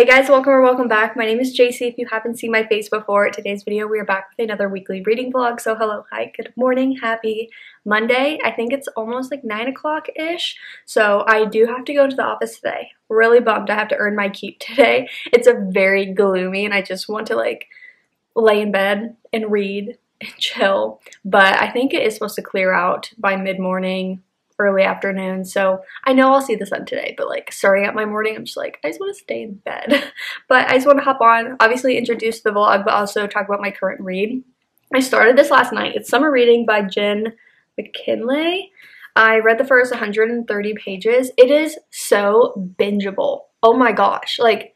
Hey guys, welcome or welcome back. My name is JC. If you haven't seen my face before, today's video we are back with another weekly reading vlog. So hello, hi, good morning, happy Monday. I think it's almost like 9 o'clock-ish. So I do have to go to the office today. Really bummed I have to earn my keep today. It's a very gloomy and I just want to like lay in bed and read and chill. But I think it is supposed to clear out by mid-morning, early afternoon, so I know I'll see the sun today, but like starting out my morning, I'm just like, I just want to stay in bed. But I just want to hop on, obviously introduce the vlog, but also talk about my current read. I started this last night. It's Summer Reading by Jen McKinley. I read the first 130 pages. It is so bingeable. Oh my gosh, like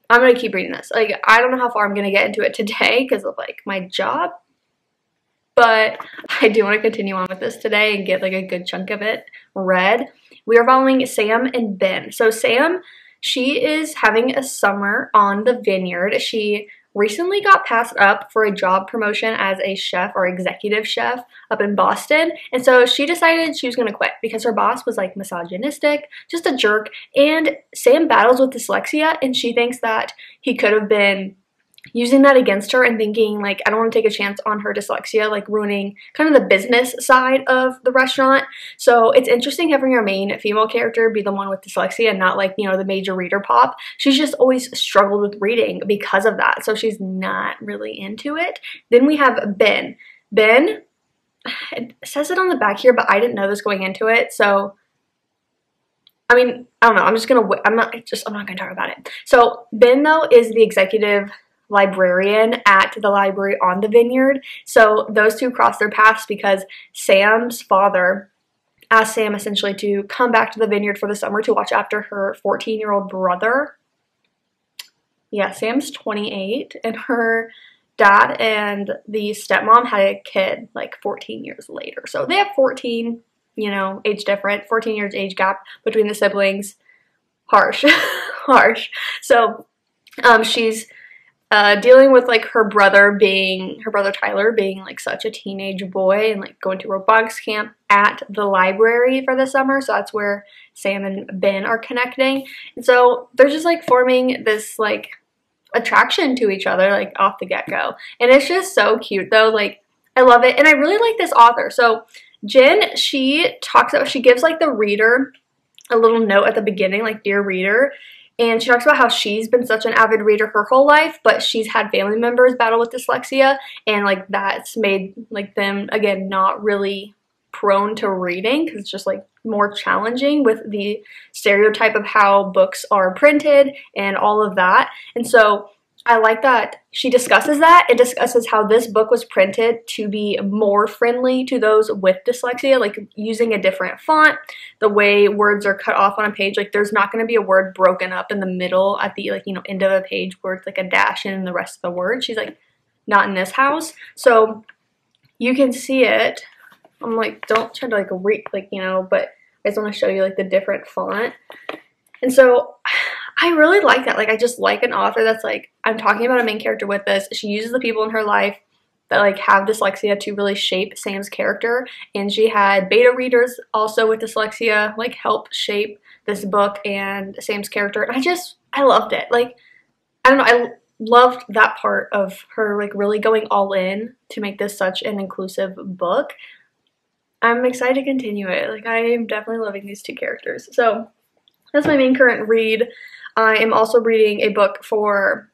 I'm gonna keep reading this. Like I don't know how far I'm gonna get into it today because of like my job, but I do want to continue on with this today and get like a good chunk of it read. We are following Sam and Ben. So Sam, she is having a summer on the vineyard. She recently got passed up for a job promotion as a chef or executive chef up in Boston. And so she decided she was going to quit because her boss was like misogynistic, just a jerk. And Sam battles with dyslexia and she thinks that he could have been using that against her and thinking like, I don't want to take a chance on her dyslexia, like ruining kind of the business side of the restaurant. So it's interesting having our main female character be the one with dyslexia and not like, you know, the major reader pop. She's just always struggled with reading because of that. So she's not really into it. Then we have Ben. Ben, it says it on the back here, but I didn't know this going into it. So I mean, I don't know. I'm not gonna talk about it. So Ben though is the executive librarian at the library on the vineyard. So those two cross their paths because Sam's father asked Sam essentially to come back to the vineyard for the summer to watch after her 14-year-old brother. Yeah, Sam's 28 and her dad and the stepmom had a kid like 14 years later. So they have 14, you know, age different, 14 years age gap between the siblings. Harsh. Harsh. So she's dealing with like her brother Tyler being like such a teenage boy and like going to robotics camp at the library for the summer. So that's where Sam and Ben are connecting. And so they're just like forming this like attraction to each other like off the get-go. And it's just so cute though. Like I love it. And I really like this author. So Jen, she gives like the reader a little note at the beginning, like, dear reader. And she talks about how she's been such an avid reader her whole life, but she's had family members battle with dyslexia, and like that's made like them, again, not really prone to reading because it's just like more challenging with the stereotype of how books are printed and all of that. And so I like that she discusses that. It discusses how this book was printed to be more friendly to those with dyslexia, like using a different font, the way words are cut off on a page. Like there's not going to be a word broken up in the middle at the like, you know, end of a page where it's like a dash in the rest of the word. She's like, not in this house. So you can see it. I'm like, don't try to like read, like, you know, but I just want to show you like the different font. And so I really like that. Like, I just like an author that's like, I'm talking about a main character with this. She uses the people in her life that like have dyslexia to really shape Sam's character. And she had beta readers also with dyslexia like help shape this book and Sam's character. And I loved it. Like, I don't know. I loved that part of her like really going all in to make this such an inclusive book. I'm excited to continue it. Like, I am definitely loving these two characters. So that's my main current read. I am also reading a book for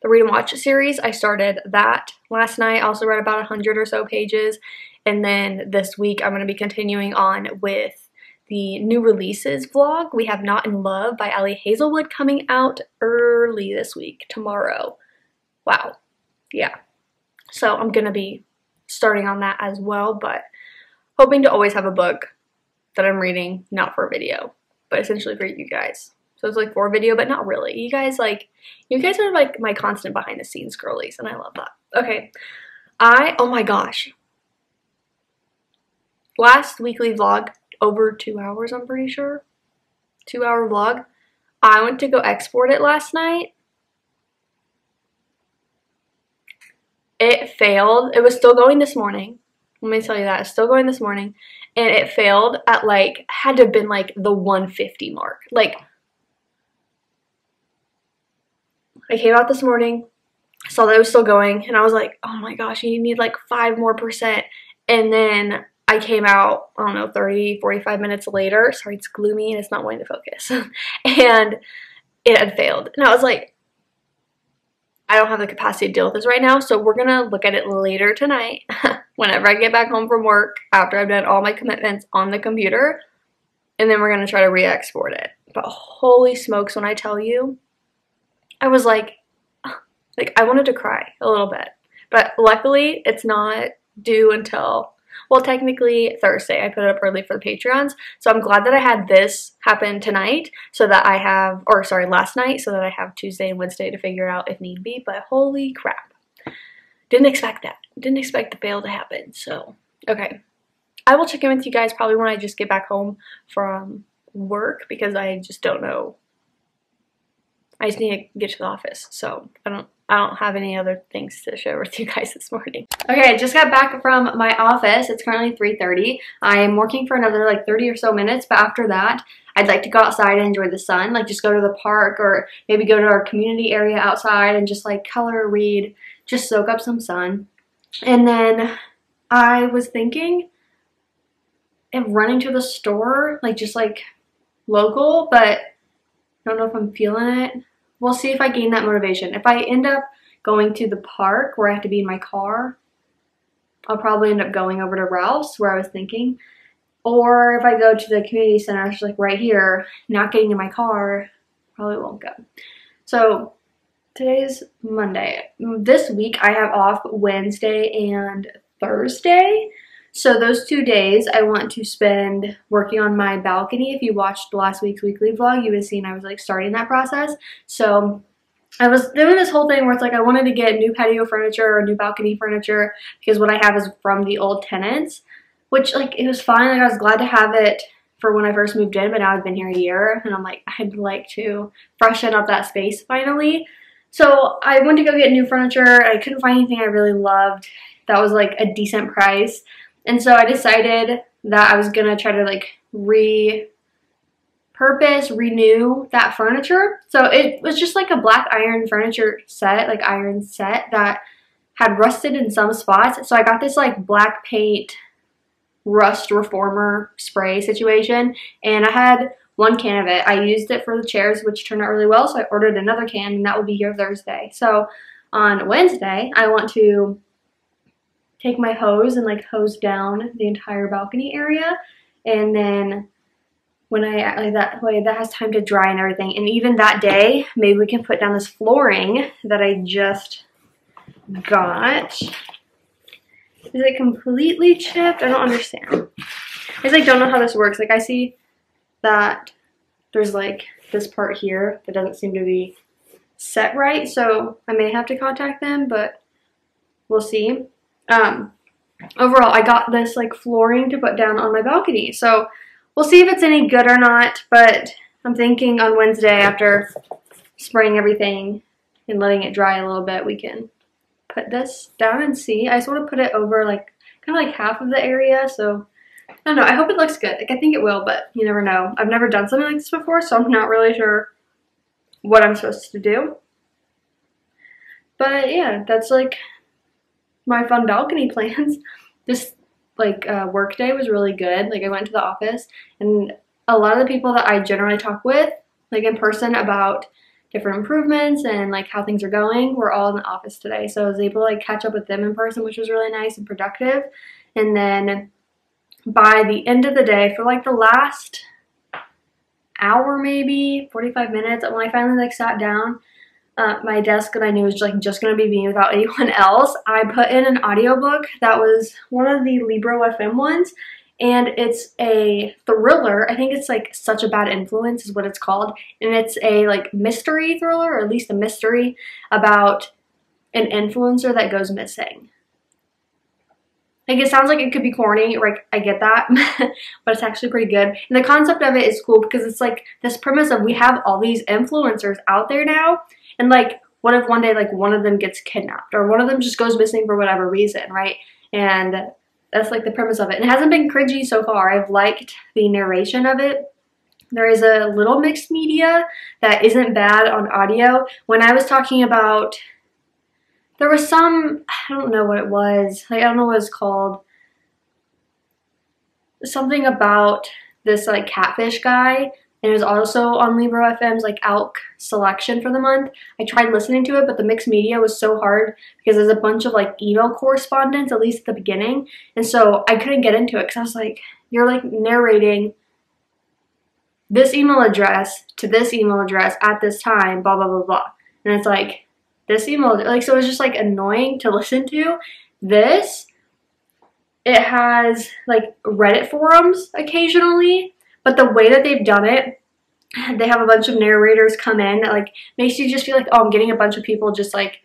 the Read and Watch series. I started that last night. I also read about 100 or so pages. And then this week I'm going to be continuing on with the new releases vlog. We have Not in Love by Ali Hazelwood coming out early this week, tomorrow. Wow. Yeah. So I'm going to be starting on that as well, but hoping to always have a book that I'm reading, not for a video, but essentially for you guys. So it's like for a video, but not really. You guys are like my constant behind the scenes girlies, and I love that. Okay. Oh my gosh. Last weekly vlog, over 2 hours, I'm pretty sure. 2-hour vlog. I went to go export it last night. It failed. It was still going this morning. Let me tell you that. It's still going this morning. And it failed at like, had to have been like the 150 mark. Like, I came out this morning, saw that it was still going, and I was like, oh my gosh, you need like 5% more. And then I came out, I don't know, 30, 45 minutes later. Sorry, it's gloomy and it's not wanting to focus. And it had failed. And I was like, I don't have the capacity to deal with this right now, so we're gonna look at it later tonight whenever I get back home from work after I've done all my commitments on the computer, and then we're gonna try to re-export it. But holy smokes, when I tell you, I was like I wanted to cry a little bit. But luckily, it's not due until, well, technically Thursday. I put it up early for the Patreons, so I'm glad that I had this happen tonight so that I have, or sorry, last night, so that I have Tuesday and Wednesday to figure out if need be. But holy crap, didn't expect that. Didn't expect the fail to happen. So okay, I will check in with you guys probably when I just get back home from work, because I just don't know. I just need to get to the office, so I don't have any other things to share with you guys this morning. Okay, I just got back from my office. It's currently 3:30. I am working for another like 30 or so minutes, but after that, I'd like to go outside and enjoy the sun, like just go to the park or maybe go to our community area outside and just like color, read, just soak up some sun. And then I was thinking of running to the store, like just like local, but I don't know if I'm feeling it. We'll see if I gain that motivation. If I end up going to the park where I have to be in my car, I'll probably end up going over to Ralph's where I was thinking. Or if I go to the community center, it's like right here, not getting in my car, probably won't go. So today's Monday. This week I have off Wednesday and Thursday. So those 2 days I want to spend working on my balcony. If you watched last week's weekly vlog, you would have seen I was like starting that process. So I was doing this whole thing where it's like I wanted to get new patio furniture or new balcony furniture because what I have is from the old tenants, which like it was fine. Like I was glad to have it for when I first moved in, but now I've been here a year and I'm like, I'd like to freshen up that space finally. So I went to go get new furniture. I couldn't find anything I really loved that was like a decent price. And so I decided that I was going to try to like renew that furniture. So it was just like a black iron furniture set, like iron set that had rusted in some spots. So I got this like black paint rust reformer spray situation, and I had 1 can of it. I used it for the chairs, which turned out really well. So I ordered another can, and that will be here Thursday. So on Wednesday, I want to take my hose and like hose down the entire balcony area, and then when I like that way that has time to dry and everything. And even that day, maybe we can put down this flooring that I just got. Is it completely chipped? I don't understand. I just like don't know how this works. Like I see that there's like this part here that doesn't seem to be set right, so I may have to contact them, but we'll see. Overall, I got this like flooring to put down on my balcony, so we'll see if it's any good or not. But I'm thinking on Wednesday, after spraying everything and letting it dry a little bit, we can put this down and see. I just want to put it over like kind of like half of the area, so I don't know. I hope it looks good. Like I think it will, but you never know. I've never done something like this before, so I'm not really sure what I'm supposed to do. But yeah, that's like my fun balcony plans. This like work day was really good. Like I went to the office, and a lot of the people that I generally talk with like in person about different improvements and like how things are going were all in the office today. So I was able to like catch up with them in person, which was really nice and productive. And then by the end of the day, for like the last hour, maybe 45 minutes, when I finally like sat down at my desk and I knew it was like just going to be me without anyone else, I put in an audiobook that was one of the Libro FM ones, and it's a thriller. I think it's like Such a Bad Influence is what it's called, and it's a like mystery thriller, or at least a mystery about an influencer that goes missing. Like it sounds like it could be corny, like I get that, but it's actually pretty good. And the concept of it is cool because it's like this premise of we have all these influencers out there now, and like what if one day like one of them gets kidnapped or one of them just goes missing for whatever reason, right? And that's like the premise of it. And it hasn't been cringy so far. I've liked the narration of it. there is a little mixed media that isn't bad on audio. When I was talking about, there was some, I don't know what it was, like I don't know what it's called, something about this like catfish guy, and it was also on Libro FM's like ALK selection for the month. I tried listening to it, but the mixed media was so hard because there's a bunch of like email correspondence, at least at the beginning, and so I couldn't get into it because I was like, you're like narrating this email address to this email address at this time, blah blah blah blah, and it's like this email, like, so it was just like annoying to listen to. This, it has like Reddit forums occasionally, but the way that they've done it, they have a bunch of narrators come in that like makes you just feel like, oh, I'm getting a bunch of people just like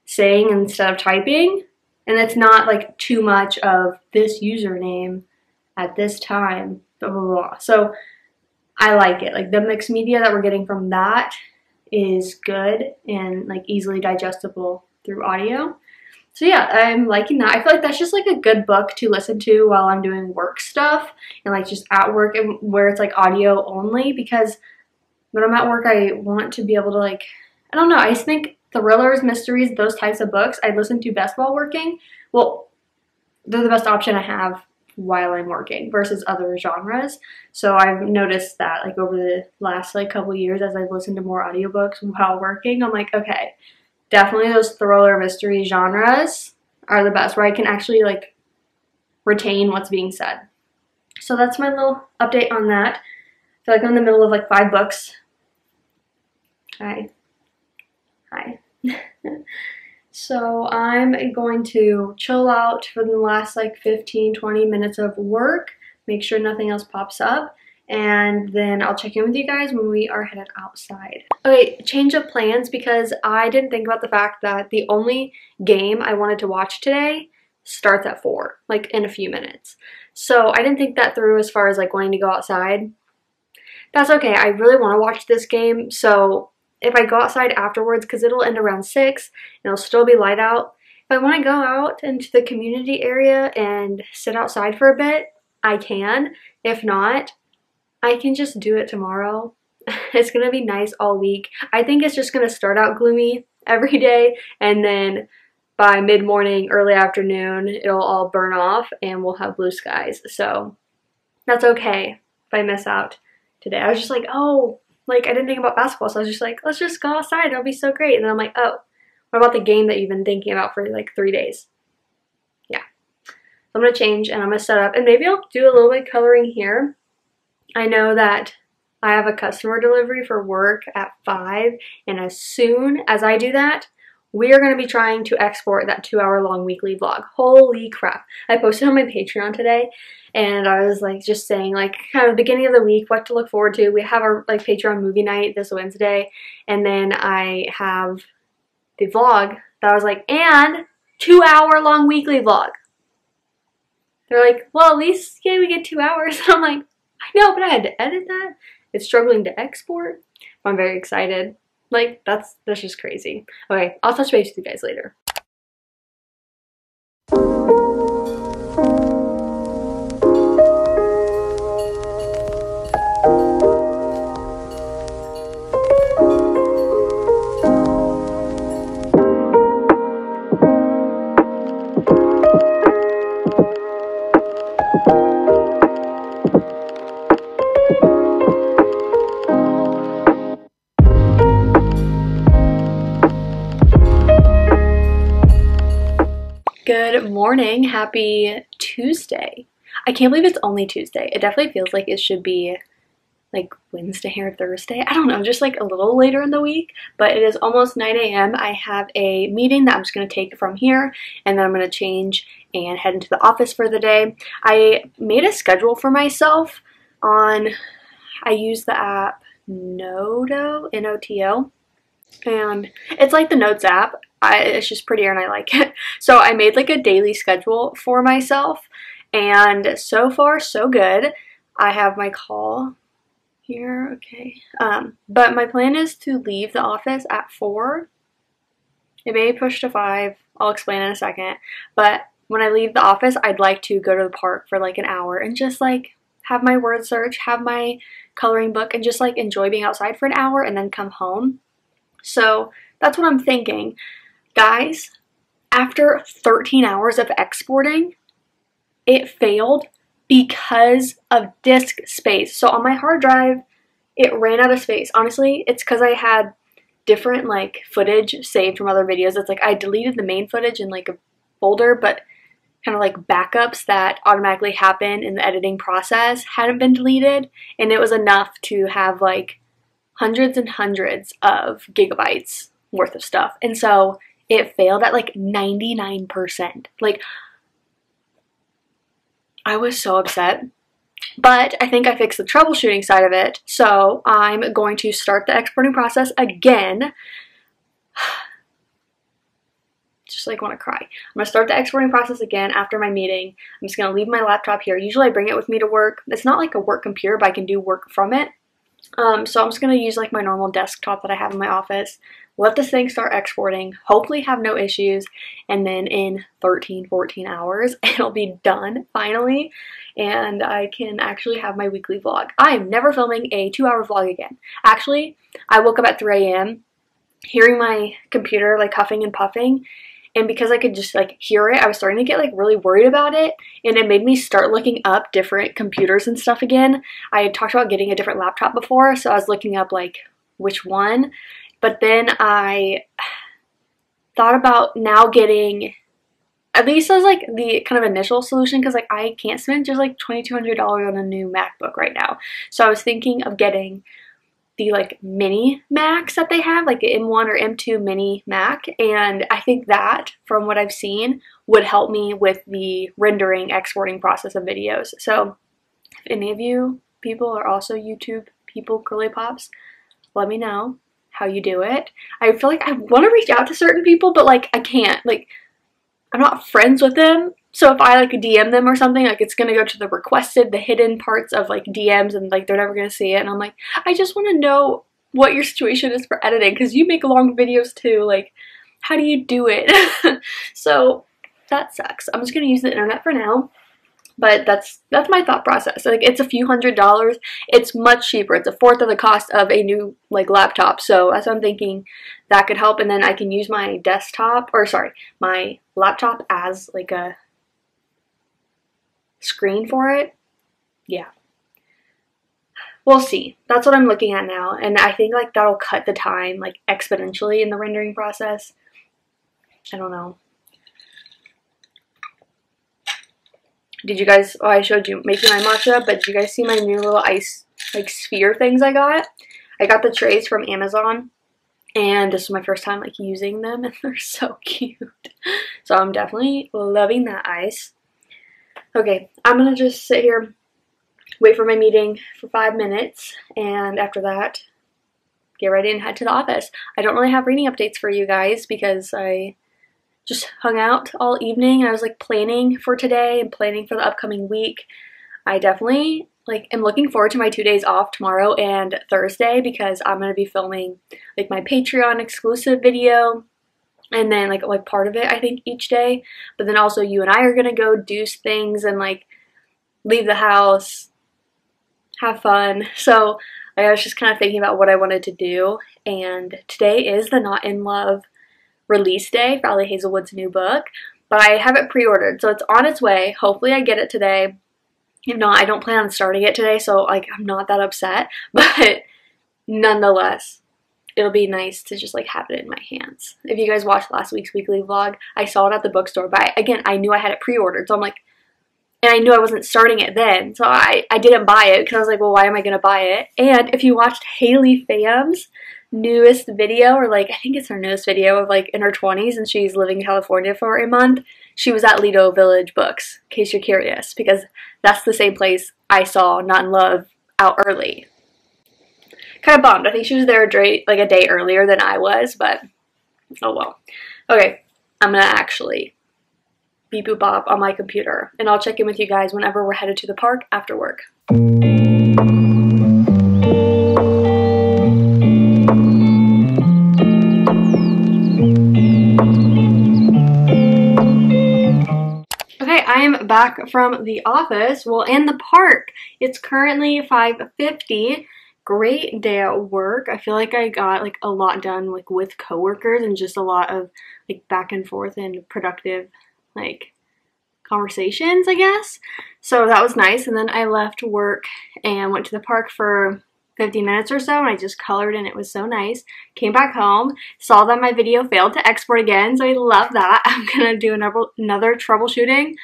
saying instead of typing, and it's not like too much of this username at this time, blah blah blah. So I like it. Like the mixed media that we're getting from that is good and like easily digestible through audio. So yeah, I'm liking that. I feel like that's just like a good book to listen to while I'm doing work stuff and like just at work, and where it's like audio only, because when I'm at work I want to be able to like, I don't know, I just think thrillers, mysteries, those types of books I listen to best while working. Well, they're the best option I have while I'm working versus other genres. So I've noticed that like over the last like couple years as I've listened to more audiobooks while working, I'm like, okay, definitely those thriller mystery genres are the best, where I can actually like retain what's being said. So that's my little update on that. I feel like I'm in the middle of like 5 books. Hi. So I'm going to chill out for the last like 15-20 minutes of work, make sure nothing else pops up, and then I'll check in with you guys when we are headed outside. Okay, change of plans, because I didn't think about the fact that the only game I wanted to watch today starts at 4, like in a few minutes. So I didn't think that through as far as like wanting to go outside. That's okay, I really want to watch this game, so if I go outside afterwards, because it'll end around 6 and it'll still be light out, if I want to go out into the community area and sit outside for a bit, I can. If not, I can just do it tomorrow. It's gonna be nice all week. I think it's just gonna start out gloomy every day, and then by mid-morning, early afternoon, it'll all burn off and we'll have blue skies. So that's okay if I miss out today. I was just like, oh, like I didn't think about basketball, so I was just like, let's just go outside, it'll be so great. And then I'm like, oh, what about the game that you've been thinking about for like 3 days? Yeah. So I'm gonna change and I'm gonna set up, and maybe I'll do a little bit of coloring here. I know that I have a customer delivery for work at 5, and as soon as I do that, we are going to be trying to export that 2-hour-long weekly vlog. Holy crap. I posted on my Patreon today, and I was like just saying like kind of beginning of the week, what to look forward to. We have our like Patreon movie night this Wednesday, and then I have the vlog that I was like, and 2-hour-long weekly vlog. They're like, well, at least yeah, we get 2 hours. And I'm like, I know, but I had to edit that. It's struggling to export. I'm very excited. Like, that's just crazy. Okay, I'll touch base with you guys later. Good morning, happy Tuesday. I can't believe it's only Tuesday. It definitely feels like it should be like Wednesday or Thursday. I don't know, just like a little later in the week, but it is almost 9 a.m. I have a meeting that I'm just going to take from here, and then I'm going to change and head into the office for the day. I made a schedule for myself on, I use the app Noto, N-O-T-O, and it's like the Notes app. It's just prettier and I like it. So I made like a daily schedule for myself, and so far so good. I have my call here, okay. But my plan is to leave the office at 4. It may push to 5. I'll explain in a second. But when I leave the office, I'd like to go to the park for like an hour and just like have my word search, have my coloring book, and just like enjoy being outside for an hour and then come home. So that's what I'm thinking. Guys, after 13 hours of exporting, it failed because of disk space. So on my hard drive, it ran out of space. Honestly, it's because I had different like footage saved from other videos. It's like I deleted the main footage in like a folder, but kind of like backups that automatically happen in the editing process hadn't been deleted, and it was enough to have like hundreds and hundreds of gigabytes worth of stuff. And so it failed at like 99%. Like, I was so upset. But I think I fixed the troubleshooting side of it, so I'm going to start the exporting process again. Just like want to cry. I'm going to start the exporting process again after my meeting. I'm just going to leave my laptop here. Usually I bring it with me to work. It's not like a work computer, but I can do work from it. So I'm just going to use like my normal desktop that I have in my office. Let this thing start exporting, hopefully have no issues, and then in 13, 14 hours, it'll be done finally, and I can actually have my weekly vlog. I am never filming a 2-hour vlog again. Actually, I woke up at 3 a.m. hearing my computer like huffing and puffing, and because I could just like hear it, I was starting to get like really worried about it, and it made me start looking up different computers and stuff again. I had talked about getting a different laptop before, so I was looking up like which one. But then I thought about now getting, at least as like the kind of initial solution, because like I can't spend just like $2,200 on a new MacBook right now. So I was thinking of getting the like mini Macs that they have, like the M1 or M2 mini Mac, and I think that, from what I've seen, would help me with the rendering, exporting process of videos. So if any of you people are also YouTube people, girly pops, let me know how you do it. I feel like I want to reach out to certain people, but like I can't. Like, I'm not friends with them, so if I like DM them or something, like it's gonna go to the requested, the hidden parts of like DMs, and like they're never gonna see it. And I'm like, I just want to know what your situation is for editing, because you make long videos too. Like, how do you do it? So that sucks. I'm just gonna use the internet for now. But that's my thought process. Like, it's a few $100s. It's much cheaper. It's a fourth of the cost of a new like laptop. So that's what I'm thinking, that could help. And then I can use my desktop, or sorry, my laptop as like a screen for it. Yeah. We'll see. That's what I'm looking at now. And I think like that'll cut the time like exponentially in the rendering process. I don't know. Did you guys, oh, I showed you making my matcha, but did you guys see my new little ice, like, sphere things I got? I got the trays from Amazon, and this is my first time, like, using them, and they're so cute. So I'm definitely loving that ice. Okay, I'm gonna just sit here, wait for my meeting for 5 minutes, and after that, get ready and head to the office. I don't really have reading updates for you guys, because I just hung out all evening. I was like planning for today and planning for the upcoming week. I definitely like am looking forward to my 2 days off, tomorrow and Thursday, because I'm going to be filming like my Patreon exclusive video, and then like part of it I think each day. But then also you and I are going to go do things and like leave the house, have fun. So I was just kind of thinking about what I wanted to do, and today is the Not in Love release day for Ali Hazelwood's new book, but I have it pre-ordered, so it's on its way. Hopefully I get it today. If not, I don't plan on starting it today, so like I'm not that upset, but nonetheless, it'll be nice to just like have it in my hands. If you guys watched last week's weekly vlog, I saw it at the bookstore, but again, I knew I had it pre-ordered, so I'm like, and I knew I wasn't starting it then, so I didn't buy it, because I was like, well, why am I gonna buy it? And if you watched Haley Pham's newest video, or like I think it's her newest video of like in her 20s and she's living in California for a month, she was at Lido Village Books, in case you're curious, because that's the same place I saw Not in Love out early. Kind of bummed. I think she was there like a day earlier than I was, but oh well. Okay, I'm gonna actually beep boop bop on my computer, and I'll check in with you guys whenever we're headed to the park after work. I'm back from the office, well, and the park. It's currently 5:50. Great day at work. I feel like I got like a lot done like with coworkers and just a lot of like back and forth and productive like conversations, I guess. So that was nice. And then I left work and went to the park for 50 minutes or so, and I just colored and it was so nice. Came back home, saw that my video failed to export again, so I love that. I'm gonna do another troubleshooting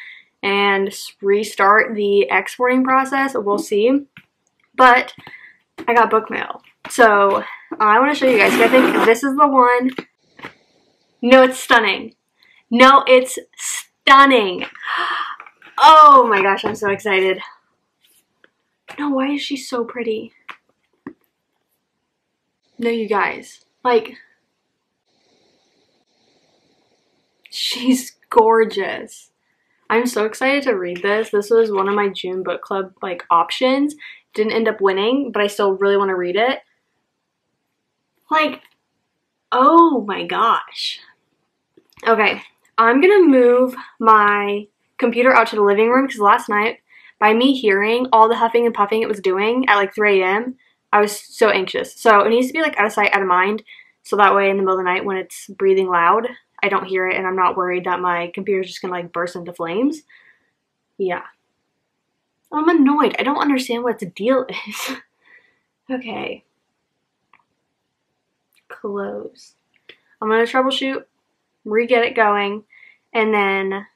and restart the exporting process. We'll see. But I got book mail. So I want to show you guys. I think this is the one. No, it's stunning. No, it's stunning. Oh my gosh, I'm so excited. No, why is she so pretty? No, you guys, like, she's gorgeous. I'm so excited to read this. This was one of my June book club, like, options. Didn't end up winning, but I still really want to read it. Like, oh my gosh. Okay, I'm gonna move my computer out to the living room because last night, by me hearing all the huffing and puffing it was doing at like 3 a.m., I was so anxious. So it needs to be like out of sight, out of mind. So that way in the middle of the night when it's breathing loud, I don't hear it and I'm not worried that my computer's just gonna like burst into flames. Yeah. I'm annoyed. I don't understand what the deal is. Okay. Close. I'm gonna troubleshoot, re-get it going, and then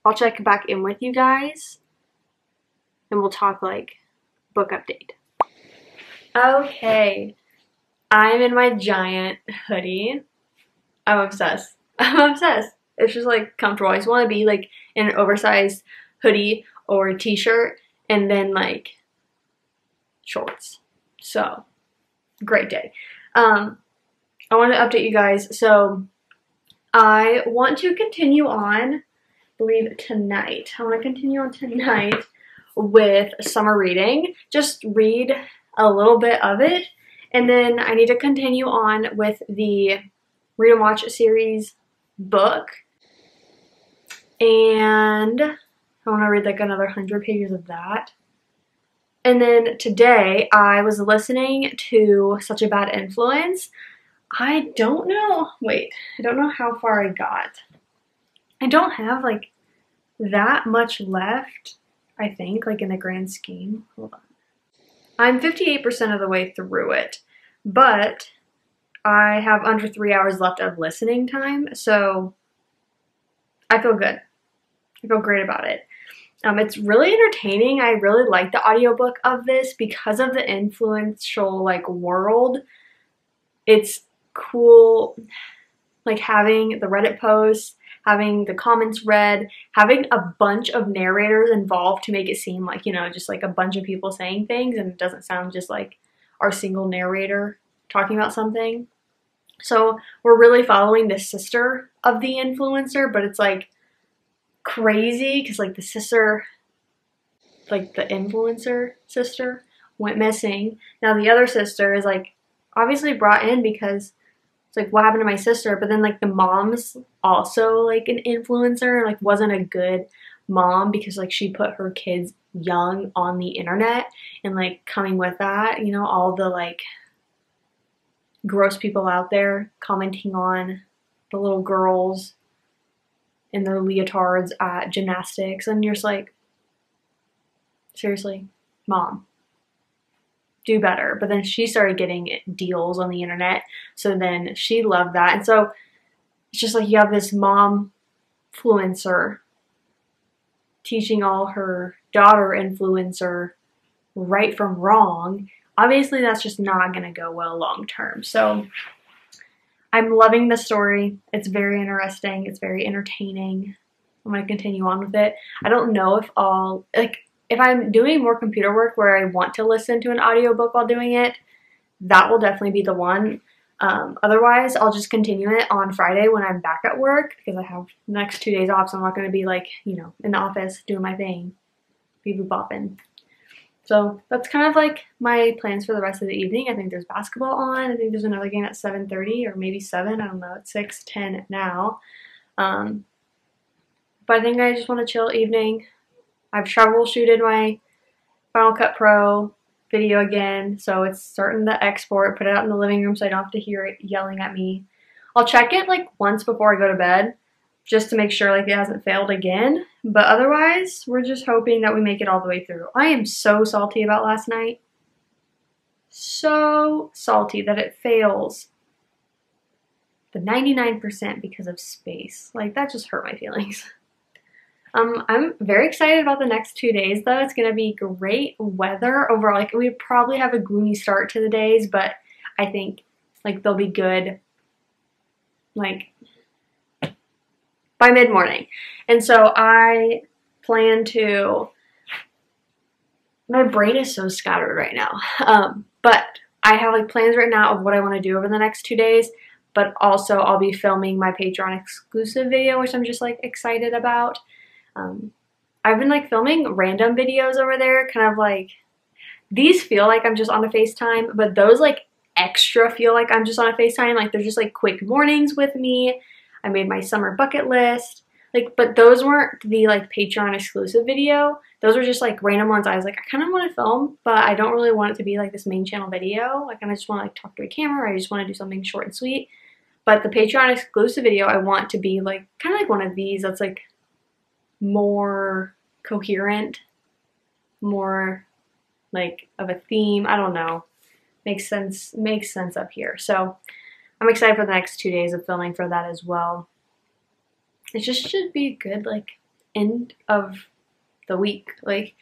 I'll check back in with you guys and we'll talk like book update. Okay, I'm in my giant hoodie. I'm obsessed. I'm obsessed. It's just like comfortable. I just want to be like in an oversized hoodie or a t-shirt and then like shorts. So, great day. I want to update you guys. So, I want to continue on, I believe tonight. I want to continue on tonight with summer reading. Just read a little bit of it, and then I need to continue on with the Read and Watch series book, and I want to read like another 100 pages of that. And then today I was listening to Such a Bad Influence. I don't know how far I got. I don't have like that much left, I think, like in the grand scheme. Hold on. I'm 58% of the way through it, but I have under 3 hours left of listening time, so I feel good. I feel great about it. It's really entertaining. I really like the audiobook of this because of the influential like world. It's cool, like having the Reddit posts, having the comments read, having a bunch of narrators involved to make it seem like, you know, just like a bunch of people saying things and it doesn't sound just like our single narrator talking about something. So we're really following the sister of the influencer, but it's like crazy because like the sister, like the influencer sister went missing. Now the other sister is like obviously brought in because it's like, what happened to my sister? But then like the mom's also like an influencer, like wasn't a good mom because like she put her kids young on the internet, and like coming with that, you know, all the like gross people out there commenting on the little girls in their leotards at gymnastics, and you're just like, seriously, mom, do better. But then she started getting deals on the internet, so then she loved that. And so it's just like you have this mom influencer teaching all her daughter influencer right from wrong. Obviously that's just not gonna go well long term. So I'm loving the story. It's very interesting. It's very entertaining. I'm gonna continue on with it. I don't know if I'll like, if I'm doing more computer work where I want to listen to an audiobook while doing it, that will definitely be the one. Otherwise, I'll just continue it on Friday when I'm back at work because I have the next 2 days off, so I'm not going to be like, you know, in the office doing my thing, bopping. So that's kind of like my plans for the rest of the evening. I think there's basketball on. I think there's another game at 7:30 or maybe 7. I don't know. It's 6:10 now. But I think I just want a chill evening. I've troubleshooted my Final Cut Pro video again, so it's starting to export, put it out in the living room so I don't have to hear it yelling at me. I'll check it like once before I go to bed, just to make sure like it hasn't failed again. But otherwise, we're just hoping that we make it all the way through. I am so salty about last night. So salty that it fails. But 99% because of space. Like, that just hurt my feelings. I'm very excited about the next 2 days though. It's gonna be great weather overall. Like, we probably have a gloomy start to the days, but I think like they'll be good like by mid-morning. And so I plan to, my brain is so scattered right now. But I have like plans right now of what I want to do over the next 2 days, but also I'll be filming my Patreon exclusive video, which I'm just like excited about. I've been like filming random videos over there, kind of like, these feel like I'm just on a FaceTime, but those like extra feel like I'm just on a FaceTime. Like, they're just like quick mornings with me. I made my summer bucket list. Like, but those weren't the like Patreon exclusive video. Those were just like random ones I was like, I kind of want to film, but I don't really want it to be like this main channel video. Like, I just want to like talk to a camera. I just want to do something short and sweet. But the Patreon exclusive video, I want to be like kind of like one of these that's like more coherent, more like of a theme. I don't know. Makes sense up here. So I'm excited for the next 2 days of filming for that as well. It just should be a good like end of the week. Like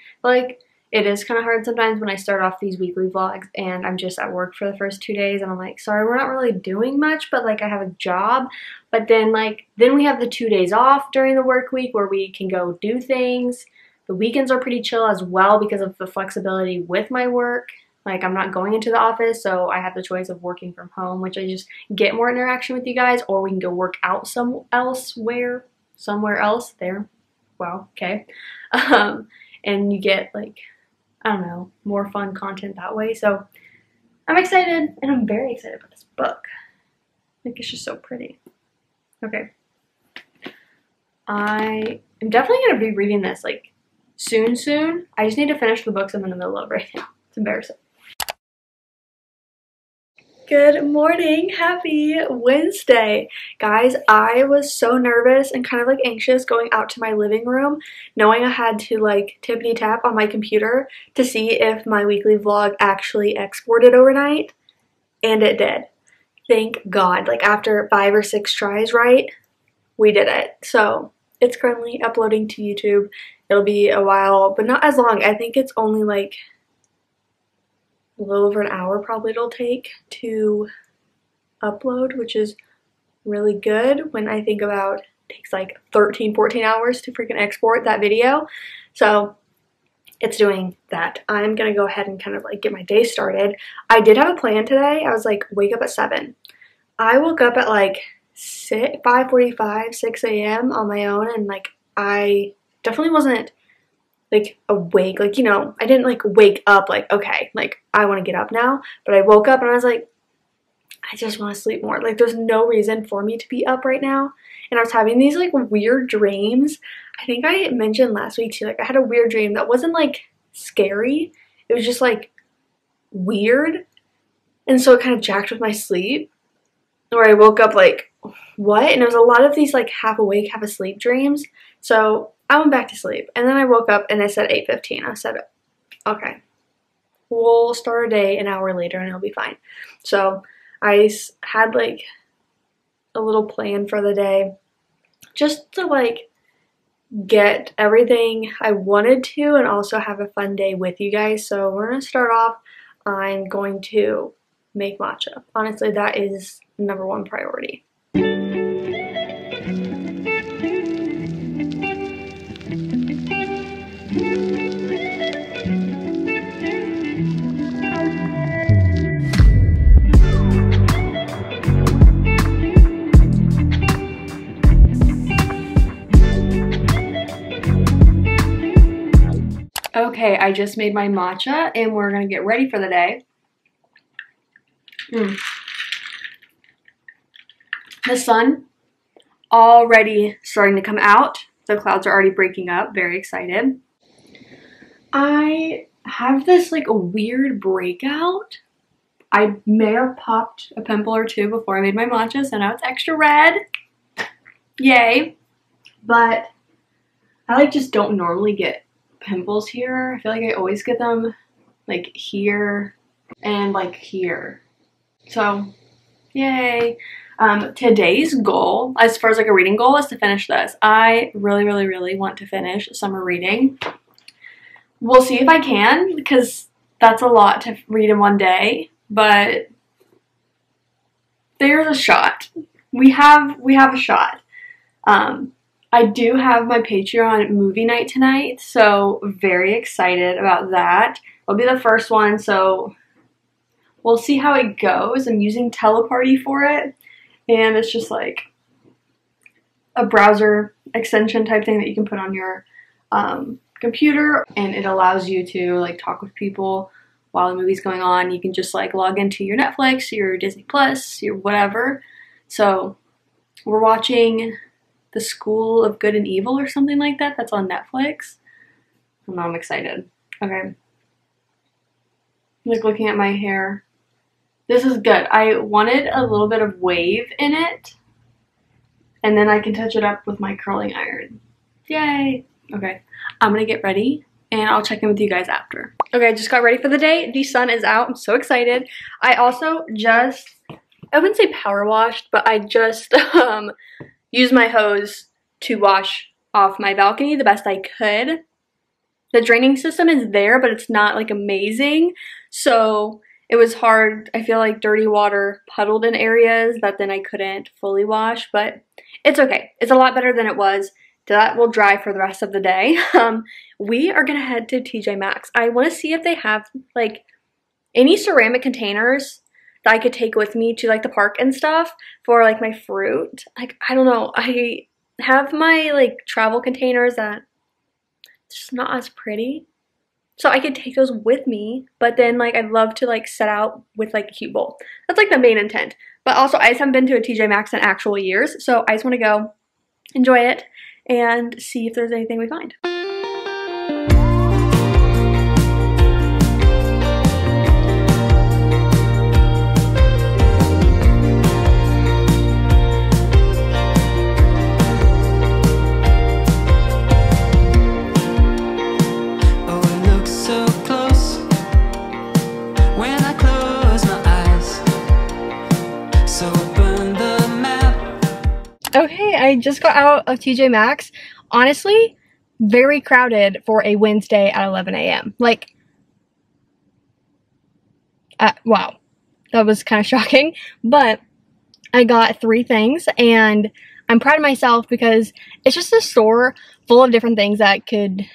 it is kind of hard sometimes when I start off these weekly vlogs and I'm just at work for the first 2 days and I'm like, sorry, we're not really doing much, but like I have a job. But then we have the 2 days off during the work week where we can go do things. The weekends are pretty chill as well because of the flexibility with my work. Like, I'm not going into the office, so I have the choice of working from home, which I just get more interaction with you guys, or we can go work out somewhere else there. Wow, okay. And you get like, I don't know, more fun content that way. So I'm excited, and I'm very excited about this book. Like, it's just so pretty. Okay. I am definitely going to be reading this like soon. I just need to finish the books I'm in the middle of right now. It's embarrassing. Good morning, happy Wednesday. Guys, I was so nervous and kind of like anxious going out to my living room, knowing I had to like tippity tap on my computer to see if my weekly vlog actually exported overnight, and it did. Thank God. Like, after 5 or 6 tries, right, we did it. So it's currently uploading to YouTube. It'll be a while, but not as long. I think it's only like a little over an hour probably it'll take to upload, which is really good when I think about it takes like 13-14 hours to freaking export that video. So it's doing that. I'm gonna go ahead and kind of like get my day started. I did have a plan today. I was like, wake up at 7. I woke up at like 5:45, 6 a.m. on my own, and like I definitely wasn't like awake, like, you know, I didn't like wake up like, okay, like I want to get up now, but I woke up and I was like, I just want to sleep more. Like, there's no reason for me to be up right now. And I was having these like weird dreams. I think I mentioned last week too, like I had a weird dream that wasn't like scary. It was just like weird. And so it kind of jacked with my sleep, where I woke up like, what? And it was a lot of these like half awake, half asleep dreams. So I went back to sleep, and then I woke up and it said 8:15. I said, okay, we'll start a day an hour later and it'll be fine. So I had like a little plan for the day just to like get everything I wanted to and also have a fun day with you guys. So we're going to start off. I'm going to make matcha. Honestly, that is #1 priority. Okay, I just made my matcha and we're gonna get ready for the day. The sun already starting to come out. The clouds are already breaking up. Very excited. I have this like a weird breakout. I may have popped a pimple or two before I made my matcha, so now it's extra red. Yay. But I like just don't normally get pimples here. I feel like I always get them like here and like here. So yay. Today's goal, as far as like a reading goal, is to finish this. I really want to finish summer reading. We'll see if I can, because that's a lot to read in one day, but there's a shot. We have a shot. I do have my Patreon movie night tonight, so very excited about that. It'll be the first one, so we'll see how it goes. I'm using Teleparty for it, and it's just like a browser extension type thing that you can put on your computer, and it allows you to like talk with people while the movie's going on. You can just like log into your Netflix, your Disney Plus, your whatever. So we're watching The School of Good and Evil or something like that. That's on Netflix. And I'm excited. Okay. Like looking at my hair. This is good. I wanted a little bit of wave in it, and then I can touch it up with my curling iron. Yay! Okay, I'm gonna get ready and I'll check in with you guys after. Okay, I just got ready for the day. The sun is out. I'm so excited. I also just, I wouldn't say power washed, but I just used my hose to wash off my balcony the best I could. The draining system is there, but it's not like amazing. So it was hard. I feel like dirty water puddled in areas that then I couldn't fully wash, but it's okay. It's a lot better than it was. That will dry for the rest of the day. We are gonna head to TJ Maxx. I wanna see if they have like any ceramic containers that I could take with me to like the park and stuff for like my fruit. Like, I don't know. I have my like travel containers that it's just not as pretty. So I could take those with me, but then like I'd love to like set out with like a cute bowl. That's like the main intent. But also I just haven't been to a TJ Maxx in actual years, so I just want to go enjoy it and see if there's anything we find. Okay, I just got out of TJ Maxx. Honestly, very crowded for a Wednesday at 11 a.m. Like, wow, that was kind of shocking. But I got 3 things, and I'm proud of myself because it's just a store full of different things that could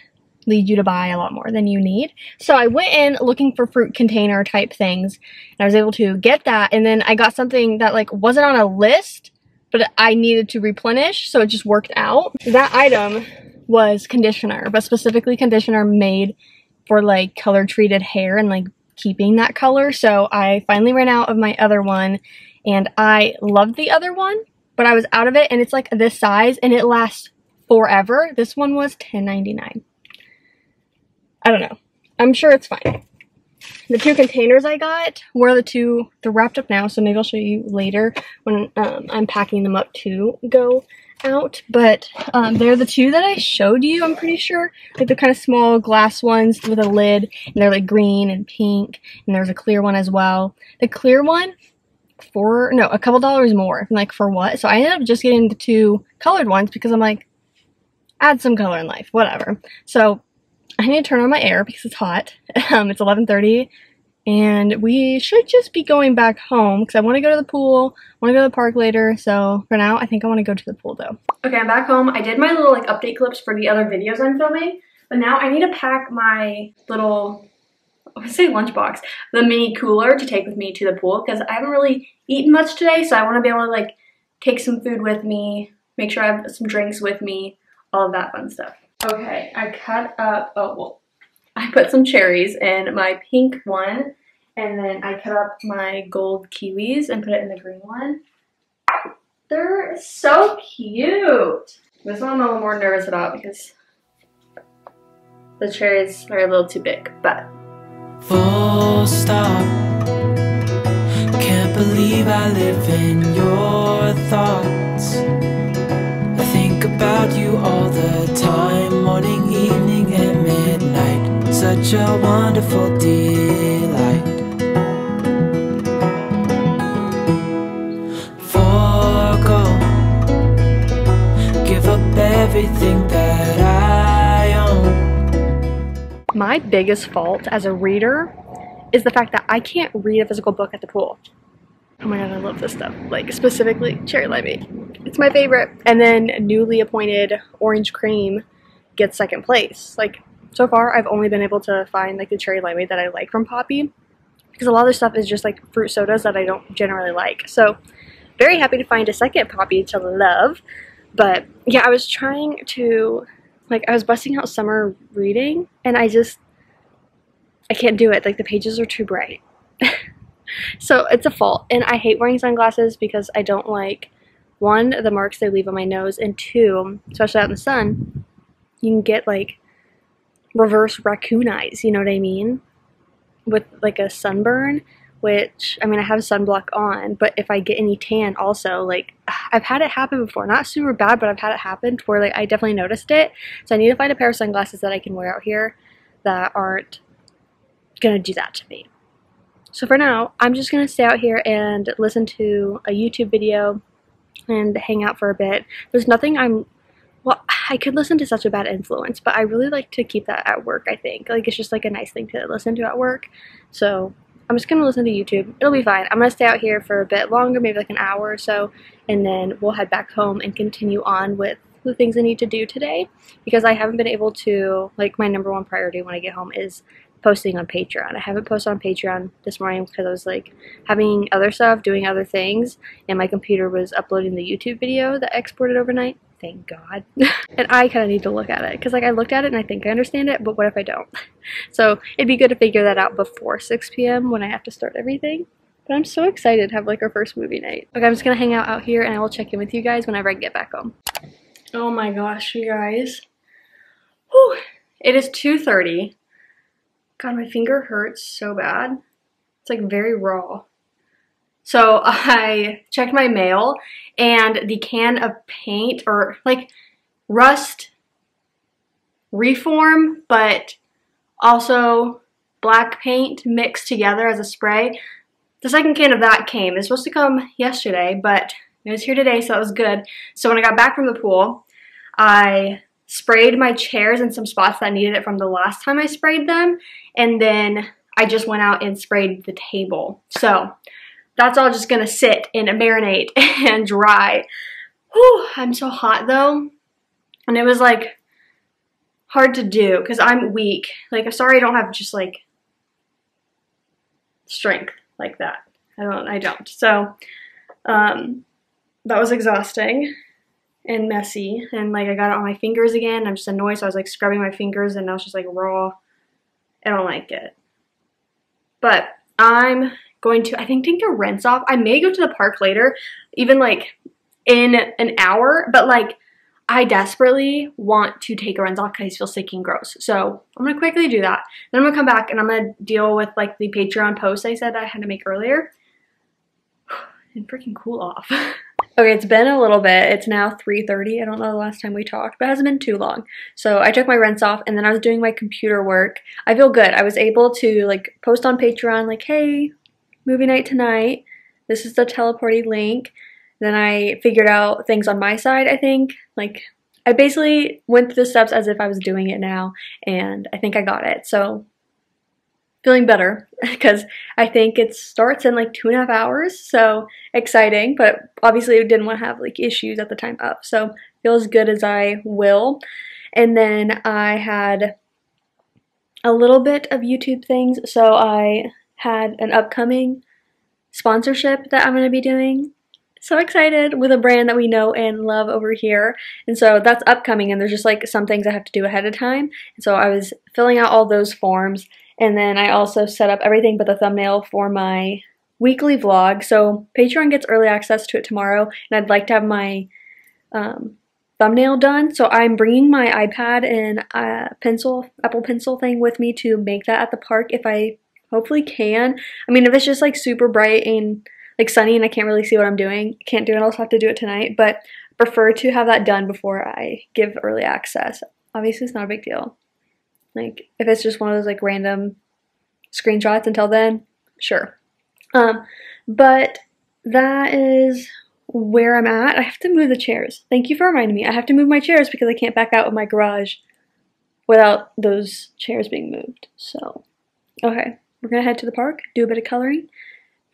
lead you to buy a lot more than you need. So I went in looking for fruit container type things, and I was able to get that, and then I got something that like wasn't on a list, but I needed to replenish, so it just worked out. That item was conditioner, but specifically conditioner made for like color treated hair and like keeping that color. So I finally ran out of my other one, and I loved the other one, but I was out of it, and it's like this size and it lasts forever. This one was $10.99. I don't know. I'm sure it's fine. The 2 containers I got were they're wrapped up now, so maybe I'll show you later when I'm packing them up to go out. But they're the 2 that I showed you, I'm pretty sure. Like the kind of small glass ones with a lid, and they're like green and pink, and there's a clear one as well. The clear one, a couple dollars more. I'm like, for what? So I ended up just getting the 2 colored ones because I'm like, add some color in life, whatever. So I need to turn on my air because it's hot. It's 11:30, and we should just be going back home because I want to go to the pool. I want to go to the park later. So for now, I think I want to go to the pool though. Okay, I'm back home. I did my little like update clips for the other videos I'm filming, but now I need to pack my little, I would say lunchbox, the mini cooler to take with me to the pool because I haven't really eaten much today. So I want to be able to like take some food with me, make sure I have some drinks with me, all of that fun stuff. Okay, I cut up, I put some cherries in my pink one, and then I cut up my gold kiwis and put it in the green one. They're so cute. This one I'm a little more nervous about because the cherries are a little too big, but. Full stop. Can't believe I live in your thoughts. I think about you all the time, morning, evening, and midnight. Such a wonderful delight. Forgo, give up everything that I own. My biggest fault as a reader is the fact that I can't read a physical book at the pool. Oh my god, I love this stuff. Like, specifically cherry limeade. It's my favorite. And then newly appointed orange cream gets second place. Like, so far I've only been able to find like the cherry limeade that I like from Poppi, because a lot of their stuff is just like fruit sodas that I don't generally like. So very happy to find a second Poppi to love. But yeah, I was trying to, like, I was busting out summer reading and I can't do it. Like, the pages are too bright. So it's a fault. And I hate wearing sunglasses because I don't like, one, the marks they leave on my nose, and two, especially out in the sun, you can get like reverse raccoon eyes, you know what I mean? With like a sunburn, which, I mean, I have sunblock on, but if I get any tan also, like, I've had it happen before. Not super bad, but I've had it happen to where, like, I definitely noticed it. So I need to find a pair of sunglasses that I can wear out here that aren't gonna do that to me. So for now, I'm just gonna stay out here and listen to a YouTube video and hang out for a bit. There's nothing well, I could listen to Such a Bad Influence, but I really like to keep that at work, I think. Like, it's just like a nice thing to listen to at work. So I'm just gonna listen to YouTube. It'll be fine. I'm gonna stay out here for a bit longer, maybe like an hour or so, and then we'll head back home and continue on with the things I need to do today, because I haven't been able to, like, my number one priority when I get home is posting on Patreon. I haven't posted on Patreon this morning because I was like having other stuff, doing other things, and my computer was uploading the YouTube video that exported overnight. Thank God. And I kind of need to look at it because, like, I looked at it and I think I understand it, but what if I don't? So it'd be good to figure that out before 6 p.m. when I have to start everything. But I'm so excited to have like our first movie night. Okay, I'm just gonna hang out here and I will check in with you guys whenever I get back home. Oh my gosh, you guys. Whew. It is 2:30. God, my finger hurts so bad. It's like very raw. So I checked my mail and the can of paint, or like Rust Reform, but also black paint mixed together as a spray. The second can of that came. It was supposed to come yesterday, but it was here today, so that was good. So when I got back from the pool, I sprayed my chairs in some spots that needed it from the last time I sprayed them, and then I just went out and sprayed the table. So that's all just gonna sit and marinate and dry. Whew, I'm so hot though, and it was like hard to do because I'm weak. Like, I'm sorry I don't have just like strength like that. I don't. So that was exhausting and messy, and like I got it on my fingers again. I'm just annoyed, so I was like scrubbing my fingers and now it's just like raw. I don't like it. But I'm going to, I think, take the rinse off. I may go to the park later, even like in an hour, but like I desperately want to take a rinse off because I feel sticky and gross. So I'm gonna quickly do that. Then I'm gonna come back and I'm gonna deal with like the Patreon post I said I had to make earlier and freaking cool off. Okay, it's been a little bit. It's now 3:30. I don't know the last time we talked, but it hasn't been too long. So I took my rinse off and then I was doing my computer work. I feel good. I was able to like post on Patreon like, hey, movie night tonight. This is the teleporting link. Then I figured out things on my side, I think. Like, I basically went through the steps as if I was doing it now, and I think I got it. So feeling better because I think it starts in like 2.5 hours. So exciting, but obviously I didn't want to have like issues at the time up. So feel as good as I will. And then I had a little bit of YouTube things. So I had an upcoming sponsorship that I'm going to be doing. So excited, with a brand that we know and love over here. And so that's upcoming, and there's just like some things I have to do ahead of time. And so I was filling out all those forms, and then I also set up everything but the thumbnail for my weekly vlog. So Patreon gets early access to it tomorrow, and I'd like to have my thumbnail done. So I'm bringing my iPad and Apple Pencil thing with me to make that at the park if I hopefully can. I mean, if it's just like super bright and like sunny and I can't really see what I'm doing, can't do it. I'll just have to do it tonight, but I prefer to have that done before I give early access. Obviously, it's not a big deal. Like, if it's just one of those like random screenshots until then, sure. But that is where I'm at. I have to move the chairs. Thank you for reminding me. I have to move my chairs because I can't back out of my garage without those chairs being moved. So, okay, we're gonna head to the park, do a bit of coloring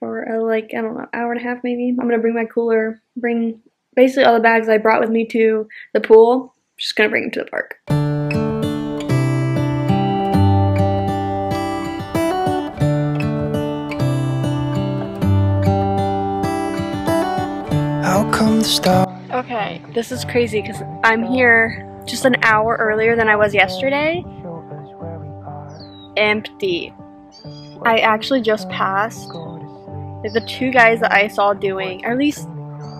for like, I don't know, hour and a half maybe. I'm gonna bring my cooler, bring basically all the bags I brought with me to the pool. Just gonna bring them to the park. Okay, this is crazy because I'm here just an hour earlier than I was yesterday. Empty. I actually just passed the two guys that I saw doing, or at least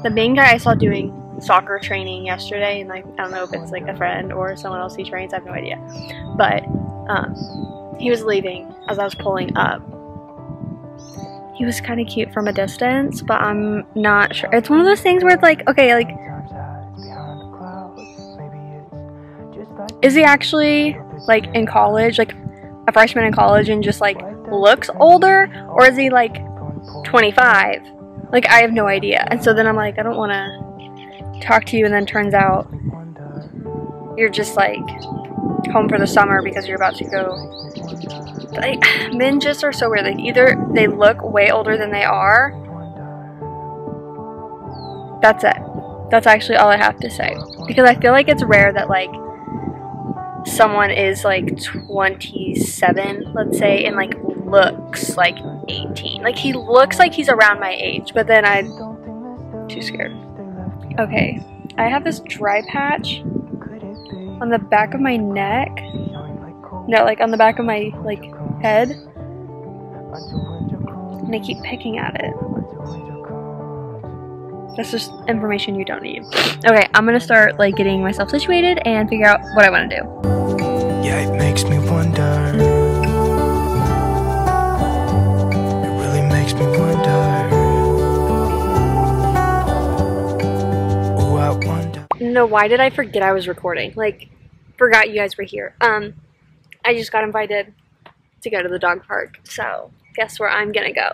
the main guy I saw doing soccer training yesterday, and like, I don't know if it's like a friend or someone else he trains, I have no idea. But he was leaving as I was pulling up. He was kind of cute from a distance, but I'm not sure. It's one of those things where it's like, okay, like, is he actually like in college, like a freshman in college, and just like looks older, or is he like 25? Like, I have no idea. And so then I'm like, I don't want to talk to you, and then turns out you're just like home for the summer because you're about to go. Like, men just are so weird. Like, either they look way older than they are. That's it. That's actually all I have to say. Because I feel like it's rare that like someone is like 27, let's say, and like looks like 18. Like, he looks like he's around my age, but then I'm too scared. Okay, I have this dry patch on the back of my neck. No, like on the back of my like head, and I keep picking at it. That's just information you don't need. Okay, I'm gonna start like getting myself situated and figure out what I want to do. Yeah, it makes me wonder. It really makes me wonder. Ooh, I wonder. No, why did I forget I was recording? Like, forgot you guys were here. I just got invited to go to the dog park, so guess where I'm gonna go?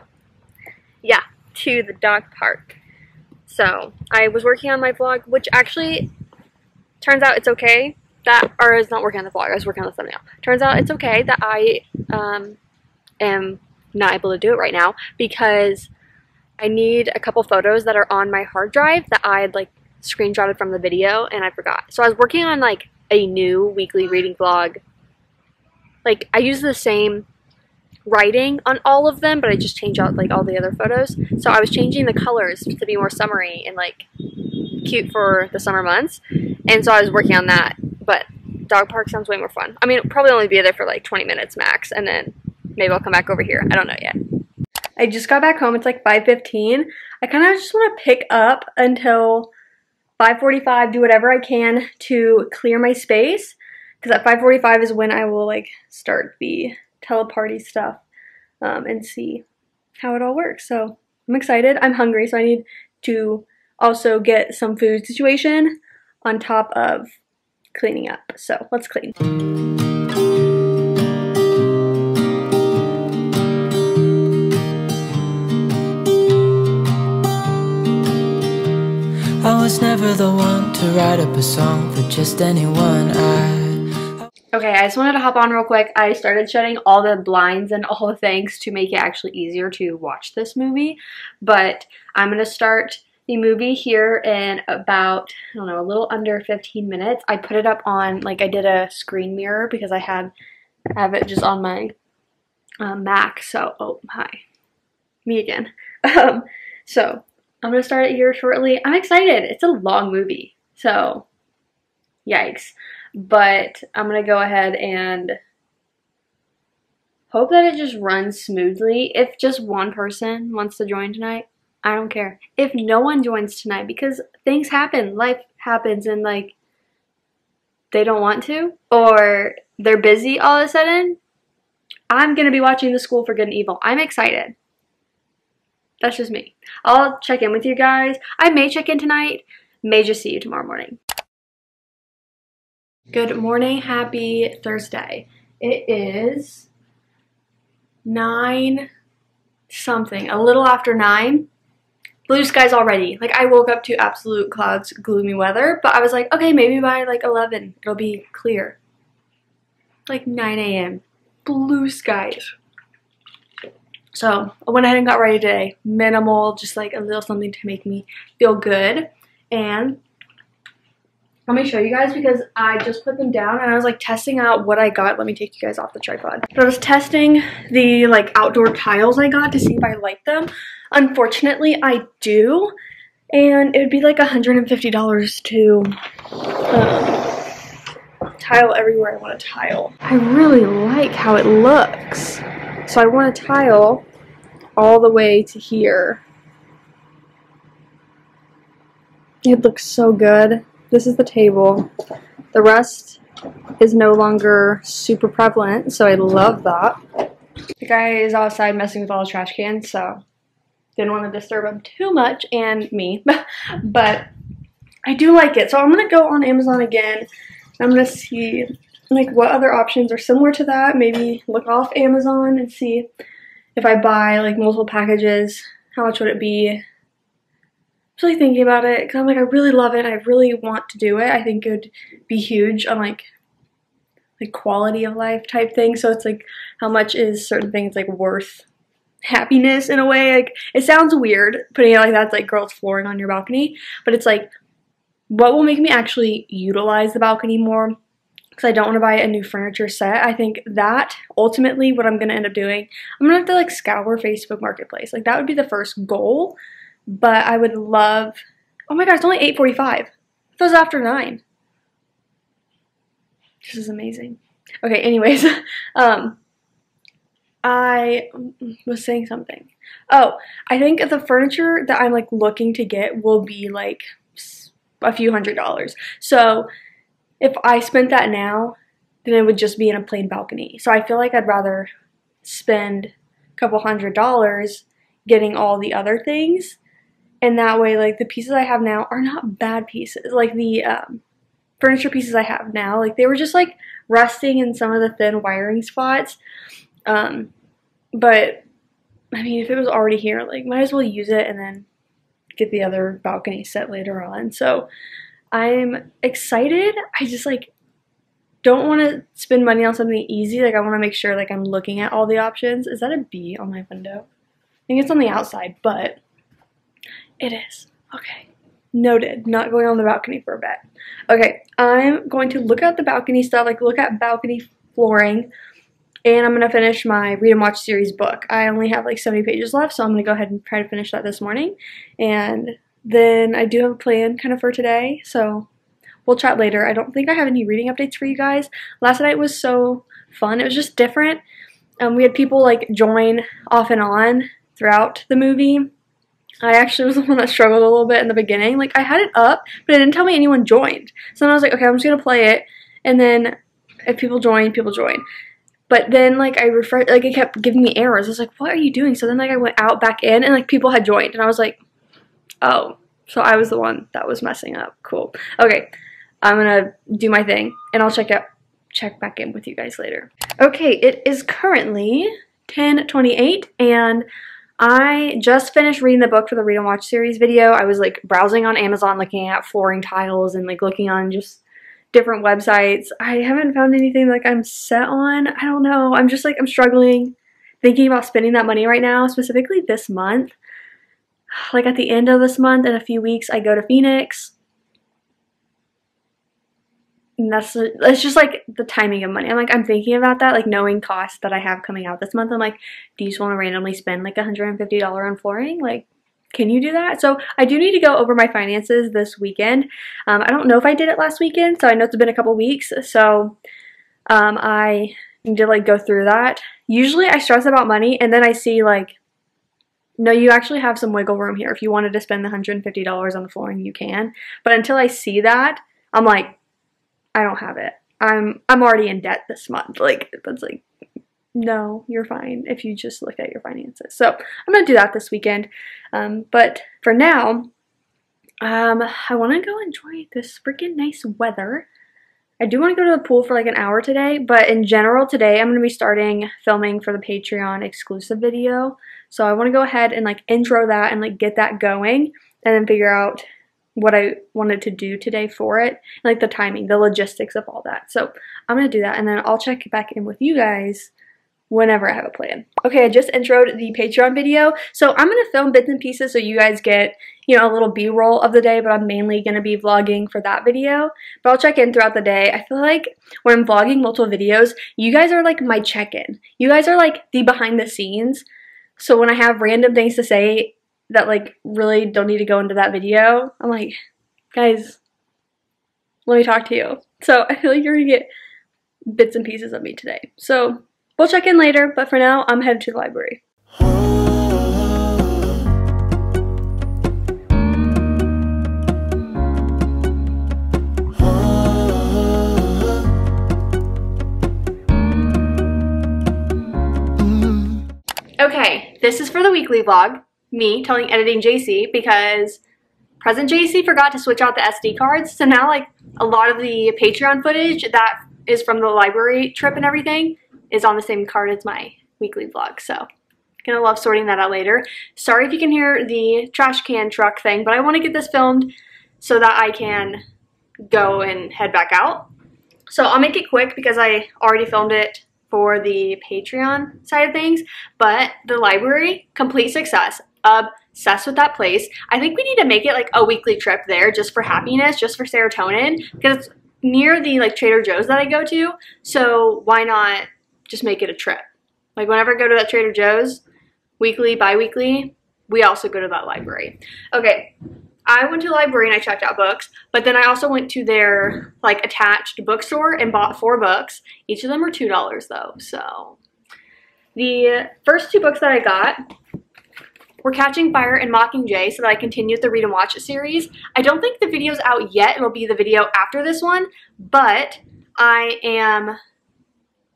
Yeah, to the dog park. So I was working on my vlog, which actually turns out it's okay that, or it's not working on the vlog, I was working on the thumbnail. Turns out it's okay that I am not able to do it right now because I need a couple photos that are on my hard drive that I had like screenshotted from the video and I forgot. So I was working on like a new weekly reading vlog. Like, I use the same writing on all of them, but I just change out like all the other photos. So I was changing the colors to be more summery and like cute for the summer months. And so I was working on that, but dog park sounds way more fun. I mean, it'll probably only be there for like 20 minutes max, and then maybe I'll come back over here. I don't know yet. I just got back home. It's like 5:15. I kind of just want to pick up until 5:45, do whatever I can to clear my space. Because at 5:45 is when I will like start the teleparty stuff and see how it all works. So I'm excited. I'm hungry, so I need to also get some food situation on top of cleaning up. So let's clean. I was never the one to write up a song for just anyone. Okay, I just wanted to hop on real quick. I started shutting all the blinds and all the things to make it actually easier to watch this movie. But I'm going to start the movie here in about, I don't know, a little under 15 minutes. I put it up on, like, I did a screen mirror because I have it just on my Mac. So, oh, hi. Me again. So, I'm going to start it here shortly. I'm excited. It's a long movie. So, yikes. But I'm going to go ahead and hope that it just runs smoothly. If just one person wants to join tonight, I don't care. If no one joins tonight, because things happen, life happens, and like, they don't want to, or they're busy all of a sudden, I'm going to be watching The School for Good and Evil. I'm excited. That's just me. I'll check in with you guys. I may check in tonight, may just see you tomorrow morning. Good morning, happy Thursday. It is 9 something, a little after 9. Blue skies already. Like, I woke up to absolute clouds, gloomy weather, but I was like, okay, maybe by like 11 it'll be clear. Like 9 a.m. Blue skies. So I went ahead and got ready today. Minimal, just like a little something to make me feel good. And let me show you guys because I just put them down and I was like testing out what I got. Let me take you guys off the tripod. So I was testing the like outdoor tiles I got to see if I like them. Unfortunately, I do. And it would be like $150 to tile everywhere I want to tile. I really like how it looks. So I want to tile all the way to here. It looks so good. This is the table. The rest is no longer super prevalent, so I love that. The guy is outside messing with all the trash cans, so didn't want to disturb him too much, and me. But I do like it. So I'm going to go on Amazon again. I'm going to see like what other options are similar to that. Maybe look off Amazon and see if I buy like multiple packages, how much would it be? Really thinking about it because I'm like, I really love it. I really want to do it. I think it would be huge on like quality of life type thing. So it's like, how much is certain things like worth happiness in a way? Like, it sounds weird putting it like that. It's like, girl, it's flooring on your balcony, but it's like, what will make me actually utilize the balcony more? Because I don't want to buy a new furniture set. I think that ultimately what I'm gonna end up doing, I'm gonna have to like scour Facebook Marketplace. Like, that would be the first goal. But I would love, oh my god, it's only 8:45. It was after 9. This is amazing. Okay, anyways, I was saying something. Oh, I think the furniture that I'm like looking to get will be like a few $100s. So if I spent that now, then it would just be in a plain balcony. So I feel like I'd rather spend a couple $100s getting all the other things. And that way, like, the pieces I have now are not bad pieces. Like, the furniture pieces I have now, like, they were just, like, rusting in some of the thin wiring spots. But, I mean, if it was already here, like, might as well use it and then get the other balcony set later on. So, I'm excited. I just, like, don't want to spend money on something easy. Like, I want to make sure, like, I'm looking at all the options. Is that a bee on my window? I think it's on the outside, but it is. Okay. Noted. Not going on the balcony for a bit. Okay. I'm going to look at the balcony stuff, like look at balcony flooring, and I'm going to finish my Read and Watch series book. I only have like 70 pages left, so I'm going to go ahead and try to finish that this morning. And then I do have a plan kind of for today, so we'll chat later. I don't think I have any reading updates for you guys. Last night was so fun. It was just different. We had people like join off and on throughout the movie. I actually was the one that struggled a little bit in the beginning. Like, I had it up, but it didn't tell me anyone joined. So then I was like, okay, I'm just going to play it. And then if people join, people join. But then, like, I refreshed, like, it kept giving me errors. I was like, what are you doing? So then, like, I went out, back in, and, like, people had joined. And I was like, oh. So I was the one that was messing up. Cool. Okay. I'm going to do my thing, and I'll check back in with you guys later. Okay, it is currently 10:28, and I just finished reading the book for the Read and Watch series video. I was like browsing on Amazon looking at flooring tiles and like looking on just different websites. I haven't found anything like I'm set on. I don't know. I'm just like, I'm struggling thinking about spending that money right now, specifically this month. Like at the end of this month, in a few weeks, I go to Phoenix. And it's just like the timing of money. I'm thinking about that, like knowing costs that I have coming out this month. I'm like, do you just want to randomly spend like $150 on flooring? Like, can you do that? So I do need to go over my finances this weekend. I don't know if I did it last weekend, so I know it's been a couple weeks. So I need to like go through that. Usually I stress about money and then I see like, no, you actually have some wiggle room here. If you wanted to spend the $150 on the flooring, you can. But until I see that, I'm like, I don't have it. I'm already in debt this month. Like, it's like, no, you're fine if you just look at your finances. So I'm gonna do that this weekend. But for now, I want to go enjoy this freaking nice weather. I do want to go to the pool for like an hour today, but in general today I'm going to be starting filming for the Patreon exclusive video. So I want to go ahead and like intro that and like get that going and then figure out what I wanted to do today for it, and like the timing, the logistics of all that. So I'm going to do that and then I'll check back in with you guys whenever I have a plan. Okay, I just introed the Patreon video, so I'm going to film bits and pieces so you guys get, you know, a little b-roll of the day, but I'm mainly going to be vlogging for that video. But I'll check in throughout the day. I feel like when I'm vlogging multiple videos, you guys are like my check-in. You guys are like the behind the scenes. So when I have random things to say that like really don't need to go into that video, I'm like, guys, let me talk to you. So I feel like you're going to get bits and pieces of me today. So we'll check in later, but for now, I'm headed to the library. Okay, this is for the weekly vlog, me telling editing JC, because present JC forgot to switch out the SD cards, so now like a lot of the Patreon footage that is from the library trip and everything is on the same card as my weekly vlog, so gonna love sorting that out later. Sorry if you can hear the trash can truck thing, but I want to get this filmed so that I can go and head back out. So I'll make it quick because I already filmed it for the Patreon side of things, but the library, complete success. Obsessed with that place. I think we need to make it like a weekly trip there just for happiness, just for serotonin, because it's near the like Trader Joe's that I go to, so why not just make it a trip? Like whenever I go to that Trader Joe's, weekly, bi-weekly, we also go to that library. Okay, I went to the library and I checked out books, but then I also went to their like attached bookstore and bought 4 books. Each of them were $2 though, so. The first 2 books that I got were Catching Fire and Mockingjay, so that I continued the Read and Watch series. I don't think the video's out yet. It'll be the video after this one, but I am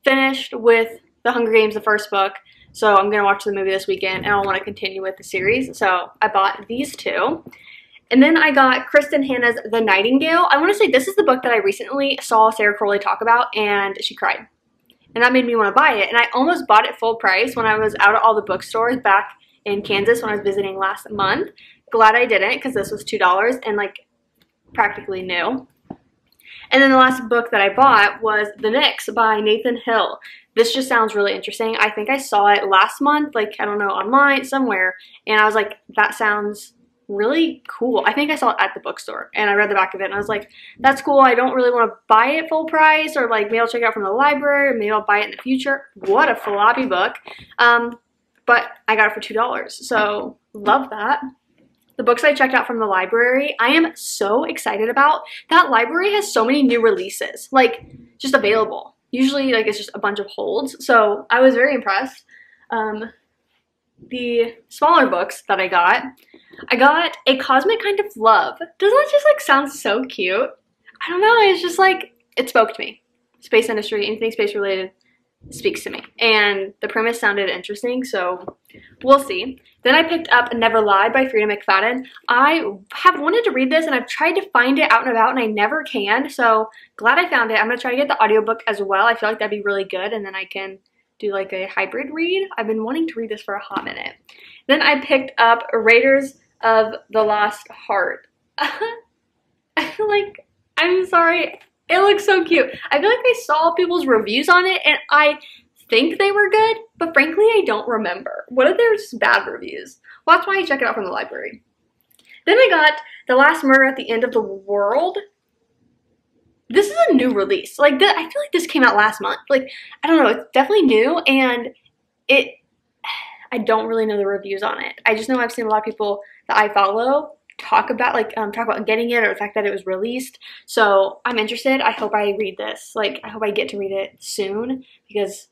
finished with The Hunger Games, the first book, so I'm going to watch the movie this weekend, and I want to continue with the series, so I bought these 2. And then I got Kristen Hanna's The Nightingale. I want to say this is the book that I recently saw Sarah Crowley talk about, and she cried. And that made me want to buy it, and I almost bought it full price when I was out at all the bookstores back in Kansas when I was visiting last month. Glad I didn't, because this was $2 and like practically new. And then the last book that I bought was The Nix by Nathan Hill. This just sounds really interesting. I think I saw it last month, like, I don't know, online, somewhere, and I was like, that sounds really cool. I think I saw it at the bookstore, and I read the back of it, and I was like, that's cool. I don't really want to buy it full price, or like maybe I'll check it out from the library, or maybe I'll buy it in the future. What a floppy book. But I got it for $2, so love that. The books I checked out from the library, I am so excited about. That library has so many new releases, like, just available. Usually, like, it's just a bunch of holds, so I was very impressed. The smaller books that I got A Cosmic Kind of Love. Doesn't that just, like, sound so cute? I don't know, it's just, like, it spoke to me. Space industry, anything space-related speaks to me, and the premise sounded interesting, so we'll see. Then I picked up Never Lie by Frida McFadden. I have wanted to read this, and I've tried to find it out and about, and I never can, so glad I found it. I'm going to try to get the audiobook as well. I feel like that'd be really good, and then I can do like a hybrid read. I've been wanting to read this for a hot minute. Then I picked up Raiders of the Lost Heart. Like, I'm sorry, it looks so cute. I feel like I saw people's reviews on it, and I think they were good, but frankly, I don't remember. What if there's bad reviews? Well, that's why I check it out from the library. Then I got The Last Murder at the End of the World. This is a new release. Like, I feel like this came out last month. Like, I don't know, it's definitely new, and I don't really know the reviews on it. I just know I've seen a lot of people that I follow talk about getting it, or the fact that it was released. So I'm interested. I hope I read this. Like, I hope I get to read it soon, because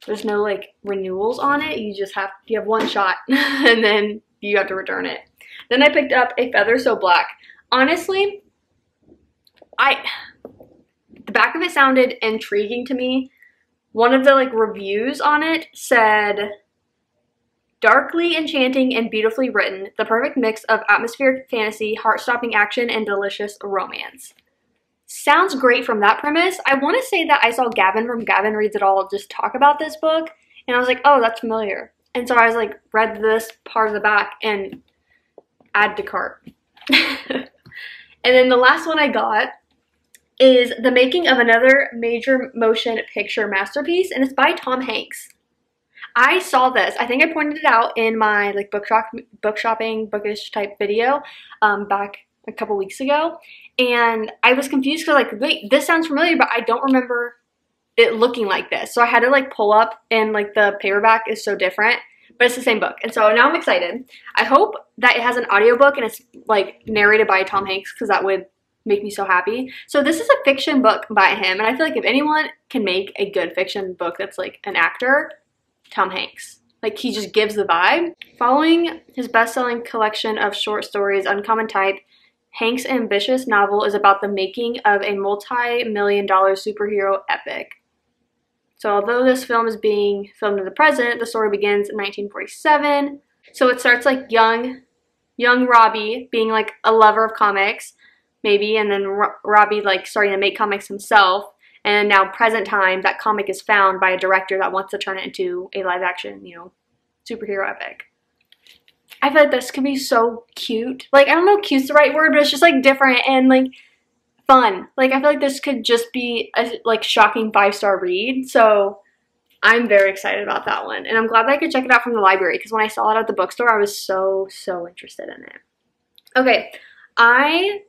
there's no like renewals on it. You have one shot and then you have to return it. Then I picked up A Feather So Black. Honestly, the back of it sounded intriguing to me. One of the like reviews on it said, darkly enchanting and beautifully written, the perfect mix of atmospheric fantasy, heart-stopping action, and delicious romance. Sounds great from that premise. I want to say that I saw Gavin from Gavin Reads It All just talk about this book, and I was like, oh, that's familiar. And so I was like, read this part of the back and add to cart. And then the last one I got is The Making of Another Major Motion Picture Masterpiece, and it's by Tom Hanks. I saw this. I think I pointed it out in my like book shopping, bookish type video back a couple weeks ago, and I was confused because like, wait, this sounds familiar, but I don't remember it looking like this. So I had to like pull up, and like the paperback is so different, but it's the same book. And so now I'm excited. I hope that it has an audiobook and it's like narrated by Tom Hanks, because that would make me so happy. So this is a fiction book by him, and I feel like if anyone can make a good fiction book that's like an actor, Tom Hanks. Like, he just gives the vibe. Following his best-selling collection of short stories, Uncommon Type, Hanks' ambitious novel is about the making of a multi-million-dollar superhero epic. So although this film is being filmed in the present, the story begins in 1947. So it starts like young Robbie being like a lover of comics, maybe, and then Robbie like starting to make comics himself. And now present time, that comic is found by a director that wants to turn it into a live action, you know, superhero epic. I feel like this could be so cute. Like, I don't know if cute's the right word, but it's just like different and like fun. Like, I feel like this could just be a like shocking 5-star read. So I'm very excited about that one. And I'm glad that I could check it out from the library, because when I saw it at the bookstore, I was so interested in it. Okay, I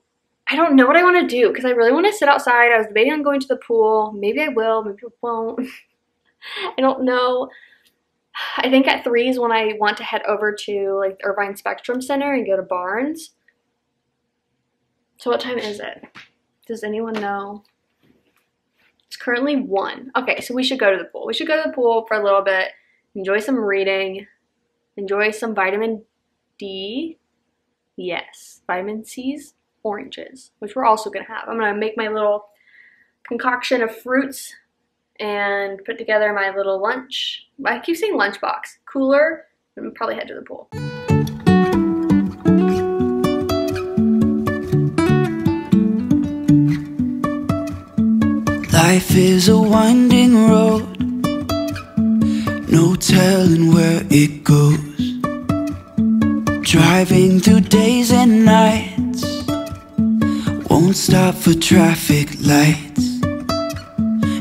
don't know what I want to do, because I really want to sit outside. I was debating on going to the pool. Maybe I will, maybe I won't. I don't know. I think at 3 is when I want to head over to like the Irvine Spectrum Center and go to Barnes. So what time is it? Does anyone know? It's currently 1. Okay, so we should go to the pool. We should go to the pool for a little bit, enjoy some reading, enjoy some vitamin D. Yes, vitamin C's, oranges, which we're also going to have. I'm going to make my little concoction of fruits and put together my little lunch. I keep saying lunchbox. Cooler, and probably head to the pool. Life is a winding road, no telling where it goes. Driving through days and nights, won't stop for traffic lights.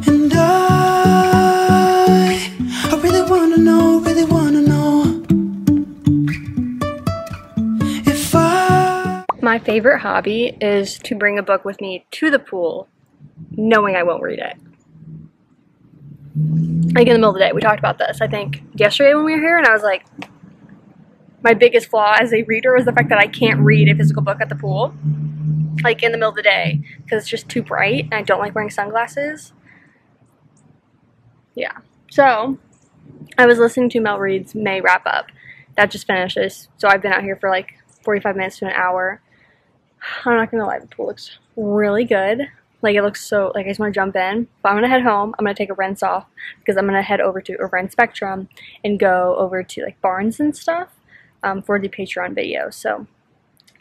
And I really wanna know if My favorite hobby is to bring a book with me to the pool, knowing I won't read it. Like in the middle of the day, we talked about this, I think, yesterday when we were here, and I was like, my biggest flaw as a reader is the fact that I can't read a physical book at the pool, like in the middle of the day, because it's just too bright, and I don't like wearing sunglasses. Yeah, so I was listening to Mel Reed's May wrap up. That just finishes, so I've been out here for like 45 minutes to an hour. I'm not gonna lie, the pool looks really good. Like, it looks so, like, I just want to jump in. But I'm going to head home. I'm going to take a rinse off, because I'm going to head over to Irvine Spectrum and go over to, like, Barnes and stuff for the Patreon video. So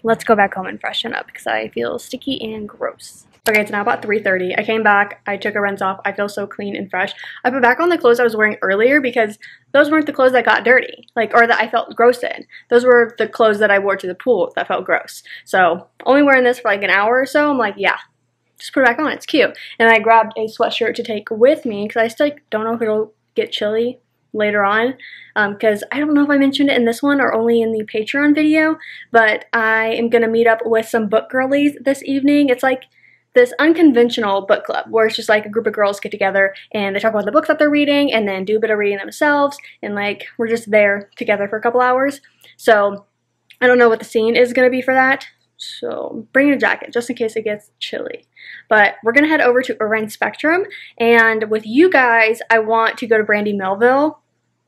let's go back home and freshen up, because I feel sticky and gross. Okay, it's now about 3:30. I came back. I took a rinse off. I feel so clean and fresh. I put back on the clothes I was wearing earlier, because those weren't the clothes that got dirty, like, or that I felt gross in. Those were the clothes that I wore to the pool that felt gross. So only wearing this for, like, an hour or so, I'm like, yeah. Just put it back on, it's cute. And I grabbed a sweatshirt to take with me, because I still don't know if it'll get chilly later on, because I don't know if I mentioned it in this one or only in the Patreon video, but I am going to meet up with some book girlies this evening. It's like this unconventional book club where it's just like a group of girls get together and they talk about the books that they're reading and then do a bit of reading themselves, and like we're just there together for a couple hours. So I don't know what the scene is going to be for that. So bring a jacket just in case it gets chilly. But we're going to head over to Irvine Spectrum, and with you guys, I want to go to Brandy Melville.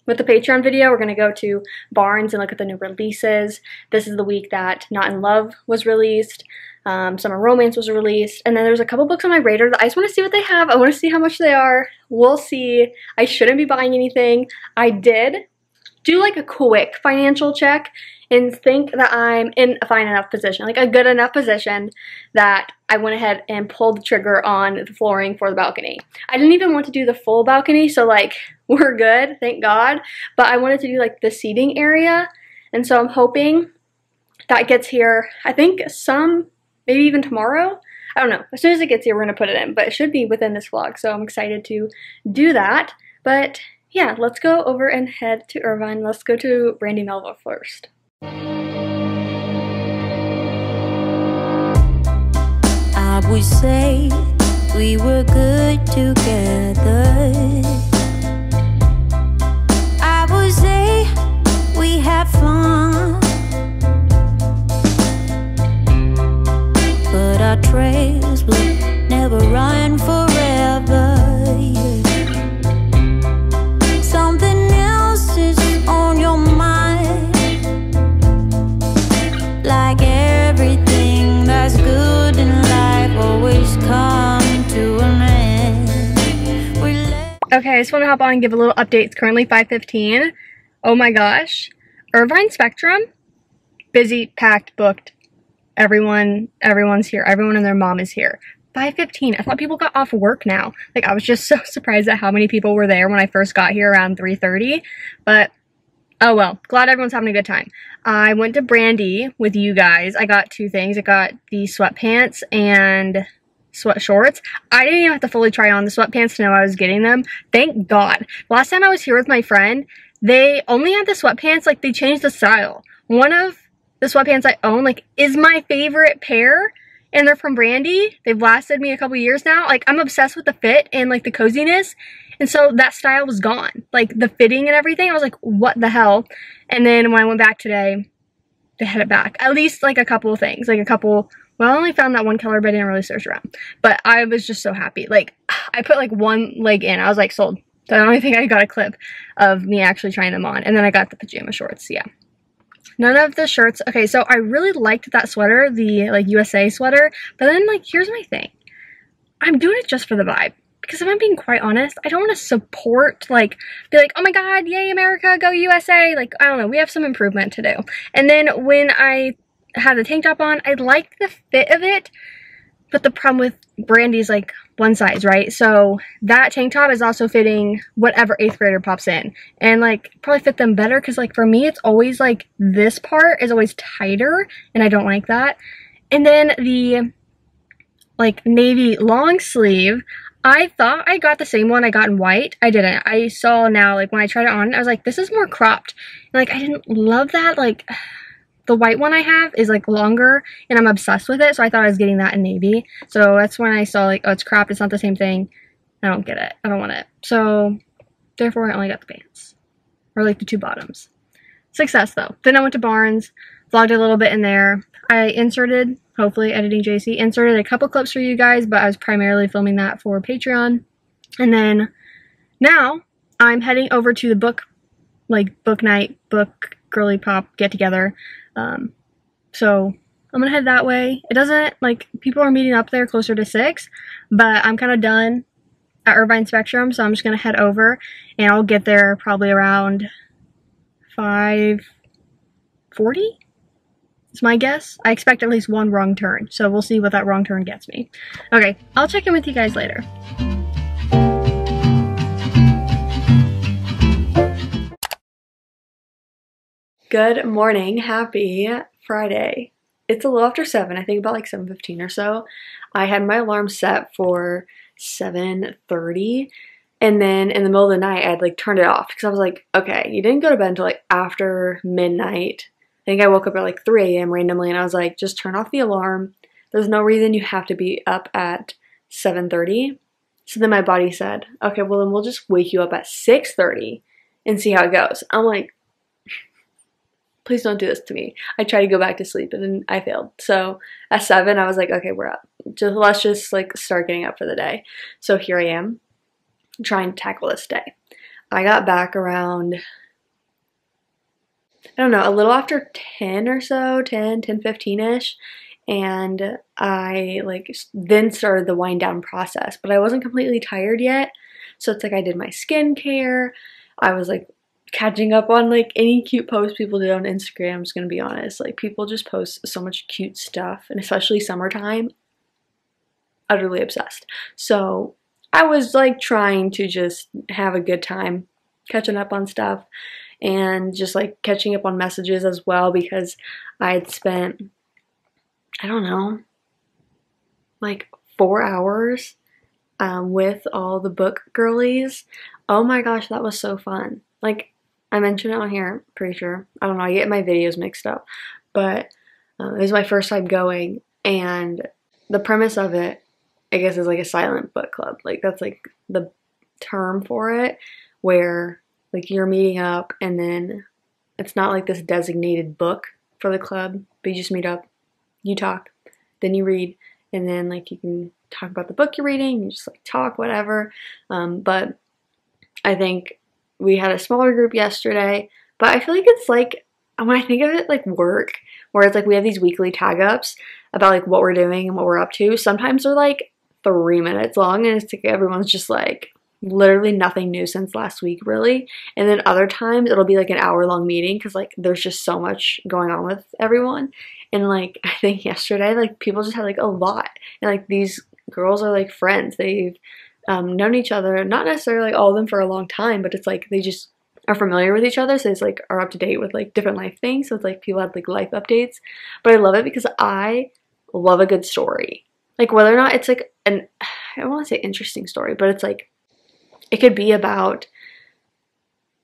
with the Patreon video, we're going to go to Barnes and look at the new releases. This is the week that Not in Love was released. Summer Romance was released. And then there's a couple books on my radar that I just want to see what they have. I want to see how much they are. We'll see. I shouldn't be buying anything. I did do like a quick financial check and think that I'm in a fine enough position, like a good enough position that I went ahead and pulled the trigger on the flooring for the balcony. I didn't even want to do the full balcony, so like we're good, thank God, but I wanted to do like the seating area, and so I'm hoping that gets here, I think maybe even tomorrow. I don't know. As soon as it gets here, we're going to put it in, but it should be within this vlog, so I'm excited to do that. But yeah, let's go over and head to Irvine. Let's go to Brandy Melville first. I would say we were good together. I would say we had fun, but our trails will never run forever. Something else is on your mind, like everything that's good in life always come to an end. Okay, I just want to hop on and give a little update. It's currently 5:15. Oh my gosh. Irvine Spectrum, busy, packed, booked. Everyone's here. Everyone and their mom is here. 5:15. I thought people got off work now. Like, I was just so surprised at how many people were there when I first got here around 3:30. But, oh well. Glad everyone's having a good time. I went to Brandy with you guys. I got two things. I got the sweatpants and sweat shorts. I didn't even have to fully try on the sweatpants to know I was getting them. Thank God. Last time I was here with my friend, they only had the sweatpants, like, they changed the style. One of the sweatpants I own, like, is my favorite pair, and they're from Brandy. They've lasted me a couple years now. Like, I'm obsessed with the fit and, like, the coziness, and so that style was gone. Like, the fitting and everything, I was like, what the hell? And then when I went back today, they had it back. At least, like, a couple of things. Like, well, I only found that one color, but I didn't really search around. But I was just so happy. Like, I put, like, one leg in. I was, like, sold. So I don't even think I got a clip of me actually trying them on. And then I got the pajama shorts, yeah. None of the shirts. Okay, so I really liked that sweater, the, like, USA sweater. But then, like, here's my thing. I'm doing it just for the vibe. Because if I'm being quite honest, I don't want to support, like, be like, oh my God, yay, America, go USA. Like, I don't know. We have some improvement to do. And then when I had the tank top on, I liked the fit of it. But the problem with Brandy's, like, one size, right? So that tank top is also fitting whatever 8th grader pops in. And, like, probably fit them better because, like, for me, it's always, like, this part is always tighter. And I don't like that. And then the, like, navy long sleeve, I thought I got the same one I got in white. I didn't. I saw now, like, when I tried it on, I was like, this is more cropped. And, like, I didn't love that, like, the white one I have is, like, longer, and I'm obsessed with it, so I thought I was getting that in navy. So that's when I saw, like, oh, it's cropped, it's not the same thing. I don't get it. I don't want it. So, therefore, I only got the pants. Or, like, the two bottoms. Success, though. Then I went to Barnes, vlogged a little bit in there. I inserted, hopefully, editing JC, inserted a couple clips for you guys, but I was primarily filming that for Patreon. And then, now, I'm heading over to the book night, book girly pop get-together. So I'm gonna head that way. It doesn't, like, people are meeting up there closer to 6, but I'm kind of done at Irvine Spectrum, so I'm just gonna head over, and I'll get there probably around 5:40 is my guess. I expect at least one wrong turn, so we'll see what that wrong turn gets me. Okay, I'll check in with you guys later. Good morning. Happy Friday. It's a little after 7. I think about like 7:15 or so. I had my alarm set for 7:30, and then in the middle of the night I had like turned it off because I was like, okay, you didn't go to bed until like after midnight. I think I woke up at like 3 a.m. randomly, and I was like, just turn off the alarm. There's no reason you have to be up at 7:30. So then my body said, okay, well then we'll just wake you up at 6:30 and see how it goes. I'm like, please don't do this to me. I tried to go back to sleep and then I failed. So at 7, I was like, okay, we're up. Let's just like start getting up for the day. So here I am trying to tackle this day. I got back around, I don't know, a little after 10 or so, 10:15ish, and I like then started the wind down process, but I wasn't completely tired yet. So it's like I did my skincare. I was like catching up on like any cute posts people did on Instagram. I'm just gonna be honest, like people just post so much cute stuff, and especially summertime, utterly obsessed. So I was like trying to just have a good time catching up on stuff and just like catching up on messages as well, because I had spent, I don't know, like 4 hours with all the book girlies. Oh my gosh, that was so fun. Like I mentioned it on here, pretty sure. I don't know, I get my videos mixed up, but it was my first time going, and the premise of it, I guess, is like a silent book club. Like that's like the term for it, where like you're meeting up and then it's not like this designated book for the club, but you just meet up, you talk, then you read, and then like you can talk about the book you're reading, you just like talk, whatever. But I think we had a smaller group yesterday, but I feel like it's like, when I think of it like work, where it's like we have these weekly tag ups about like what we're doing and what we're up to. Sometimes they're like 3 minutes long, and it's like everyone's just like literally nothing new since last week, really. And then other times it'll be like an hour-long meeting, because like there's just so much going on with everyone. And like I think yesterday, like people just had like a lot, and like these girls are like friends. They've known each other, not necessarily like all of them for a long time, but it's like they just are familiar with each other, so it's like are up to date with like different life things. So it's like people had like life updates. But I love it because I love a good story. Like whether or not it's like an, I don't want to say interesting story, but it's like it could be about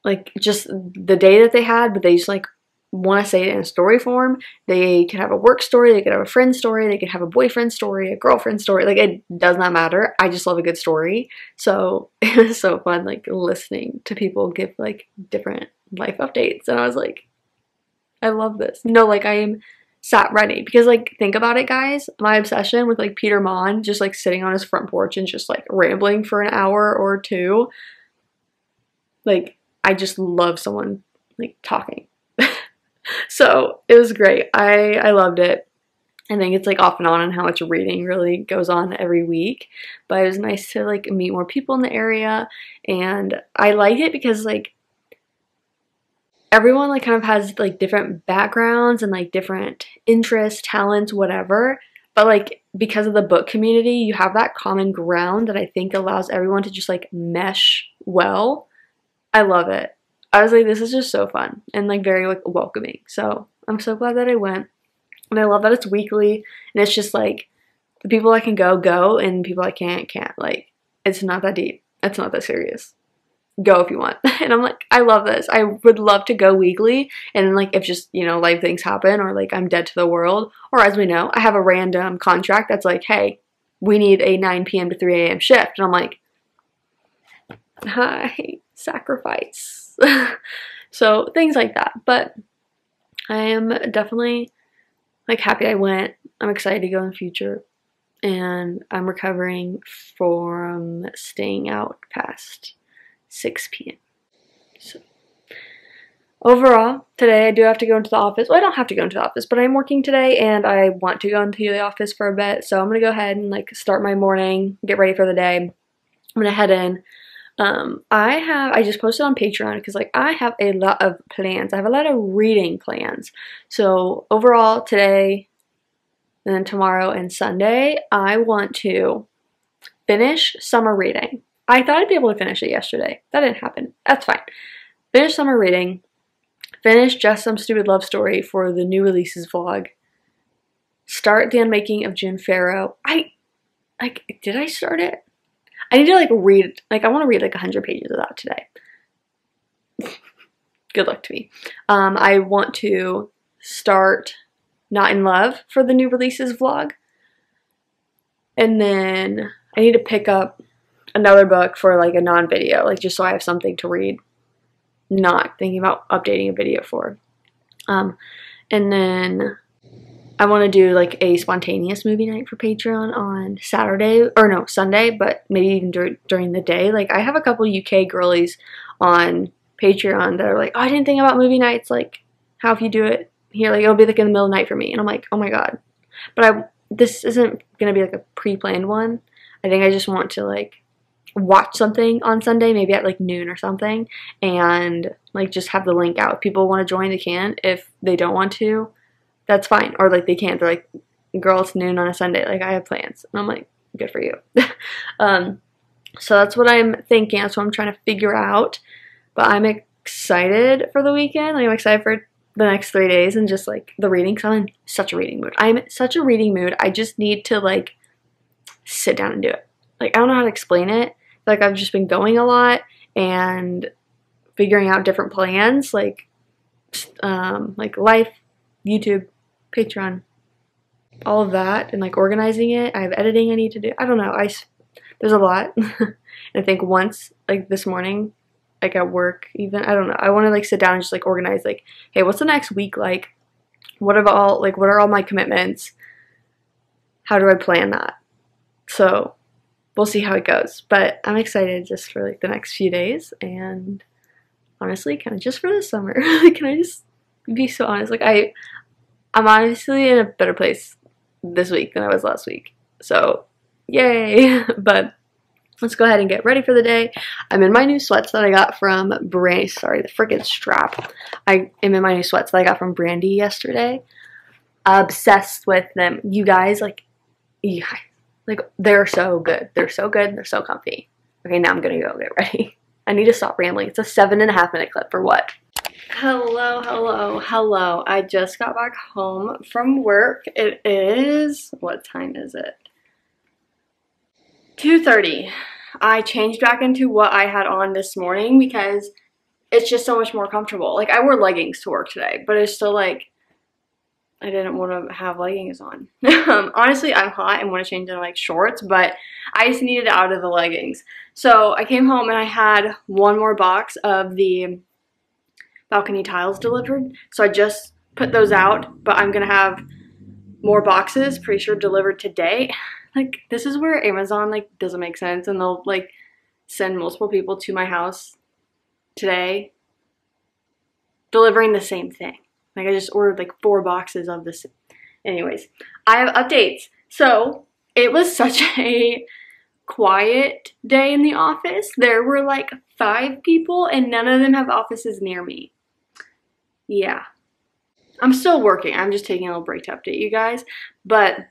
like just the day that they had, but they just like want to say it in a story form. They could have a work story, they could have a friend story, they could have a boyfriend story, a girlfriend story. Like it does not matter. I just love a good story. So it was so fun like listening to people give like different life updates, and I was like, I love this. No, like I am sat ready, because like think about it, guys, my obsession with like Peter Mon just like sitting on his front porch and just like rambling for an hour or two. Like I just love someone like talking. So it was great. I loved it. I think it's like off and on how much reading really goes on every week, but it was nice to like meet more people in the area. And I like it because like everyone like kind of has like different backgrounds and like different interests, talents, whatever. But like because of the book community, you have that common ground that I think allows everyone to just like mesh well. I love it. I was like, this is just so fun and like very like welcoming. So I'm so glad that I went. And I love that it's weekly, and it's just like the people that can go, and people that can't. Like it's not that deep. It's not that serious. Go if you want. And I'm like, I love this. I would love to go weekly, and like if just, you know, life things happen, or like I'm dead to the world, or as we know, I have a random contract that's like, hey, we need a 9 p.m. to 3 a.m. shift, and I'm like, hi, sacrifice. So things like that. But I am definitely like happy I went. I'm excited to go in the future, and I'm recovering from staying out past 6 p.m. So overall, today I do have to go into the office. Well, I don't have to go into the office, but I'm working today, and I want to go into the office for a bit. So I'm gonna go ahead and like start my morning, get ready for the day. I'm gonna head in. I just posted on Patreon because like I have a lot of plans. I have a lot of reading plans. So overall today and then tomorrow and Sunday, I want to finish summer reading. I thought I'd be able to finish it yesterday. That didn't happen. That's fine. Finish summer reading. Finish Just Some Stupid Love Story for the new releases vlog. Start the unmaking of June Farrow. Did I start it? I need to like read, like I want to read like 100 pages of that today. Good luck to me. I want to start Not in Love for the new releases vlog. And then I need to pick up another book for like a non-video, like just so I have something to read. Not thinking about updating a video for. And then I want to do like a spontaneous movie night for Patreon on Saturday, or no, Sunday, but maybe even during the day. Like, I have a couple UK girlies on Patreon that are like, oh, I didn't think about movie nights, like, how if you do it here, like, it'll be like in the middle of the night for me. And I'm like, oh my god. But this isn't gonna be like a pre-planned one. I think I just want to like watch something on Sunday, maybe at like noon or something, and like just have the link out. If people want to join, they can. If they don't want to, that's fine. Or like they can't. They're like, girl, it's noon on a Sunday. Like, I have plans. And I'm like, good for you. So that's what I'm thinking. That's what I'm trying to figure out. But I'm excited for the weekend. Like, I'm excited for the next 3 days and just like the reading, because I'm in such a reading mood. I'm in such a reading mood. I just need to like sit down and do it. Like, I don't know how to explain it. Like, I've just been going a lot and figuring out different plans, like life, YouTube, Patreon, all of that, and like organizing it. I have editing I need to do. I don't know. There's a lot. And I think once, like this morning, like at work even, I don't know. I want to like sit down and just like organize, like, hey, what's the next week like? What are all my commitments? How do I plan that? So we'll see how it goes. But I'm excited just for like the next few days, and honestly, kind of just for the summer. Can I just be so honest? Like, I'm honestly in a better place this week than I was last week. So yay. But let's go ahead and get ready for the day. I'm in my new sweats that I got from Brandy. Sorry, the freaking strap. I am in my new sweats that I got from Brandy yesterday. Obsessed with them. You guys, like, yeah, like, they're so good. They're so good. They're so comfy. Okay, now I'm gonna go get ready. I need to stop rambling. It's a 7.5 minute clip for what? Hello. I just got back home from work. It is, what time is it? 2:30. I changed back into what I had on this morning because it's just so much more comfortable. Like, I wore leggings to work today, but it's still like, I didn't want to have leggings on. Honestly, I'm hot and want to change into like shorts, but I just needed out of the leggings. So I came home and I had one more box of the balcony tiles delivered. So I just put those out, but I'm going to have more boxes, pretty sure delivered today. Like, this is where Amazon like doesn't make sense, and they'll like send multiple people to my house today delivering the same thing. Like, I just ordered like 4 boxes of this. Anyways, I have updates. So it was such a quiet day in the office. There were like 5 people and none of them have offices near me. Yeah. I'm still working. I'm just taking a little break to update you guys. But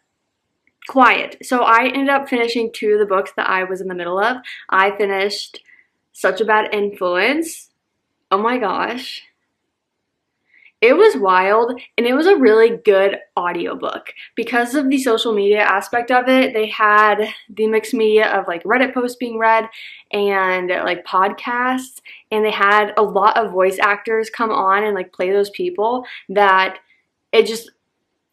quiet. So I ended up finishing 2 of the books that I was in the middle of. I finished Such a Bad Influence. Oh my gosh. It was wild, and it was a really good audiobook. Because of the social media aspect of it, they had the mixed media of like Reddit posts being read and like podcasts, and they had a lot of voice actors come on and like play those people, that it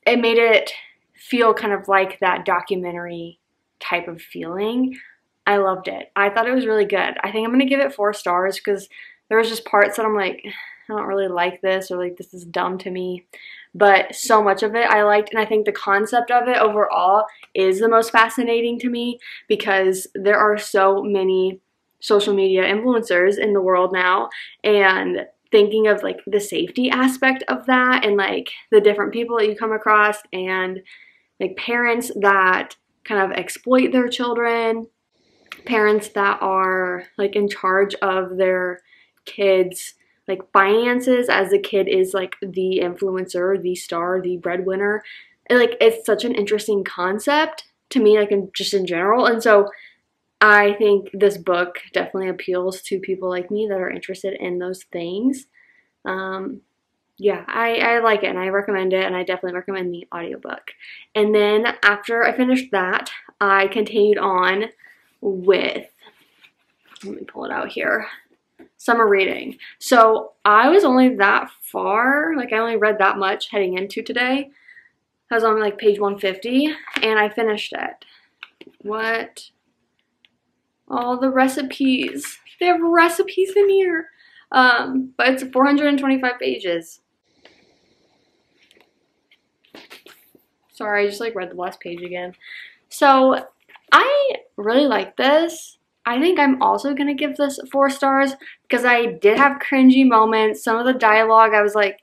made it feel kind of like that documentary type of feeling. I loved it. I thought it was really good. I think I'm gonna give it 4 stars because there was just parts that I'm like, I don't really like this, or like, this is dumb to me. But so much of it I liked, and I think the concept of it overall is the most fascinating to me, because there are so many social media influencers in the world now, and thinking of like the safety aspect of that, and like the different people that you come across, and like parents that kind of exploit their children, parents that are like in charge of their kids' like finances, as the kid is like the influencer, the star, the breadwinner. And, like, it's such an interesting concept to me, like, just in general. And so I think this book definitely appeals to people like me that are interested in those things. Yeah, I like it, and I recommend it, and I definitely recommend the audiobook. And then after I finished that, I continued on with, let me pull it out here, summer reading. So I was only that far, like I only read that much heading into today. I was on like page 150 and I finished it. What? All the recipes. They have recipes in here. But it's 425 pages. Sorry, I just like read the last page again. So I really like this. I think I'm also gonna give this 4 stars because I did have cringy moments. Some of the dialogue I was like,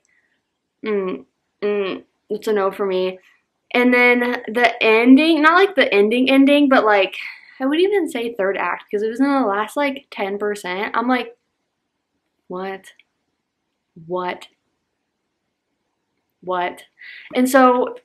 it's a no for me. And then the ending, not like the ending, but like, I would even say third act because it was in the last like 10%. I'm like, what? And so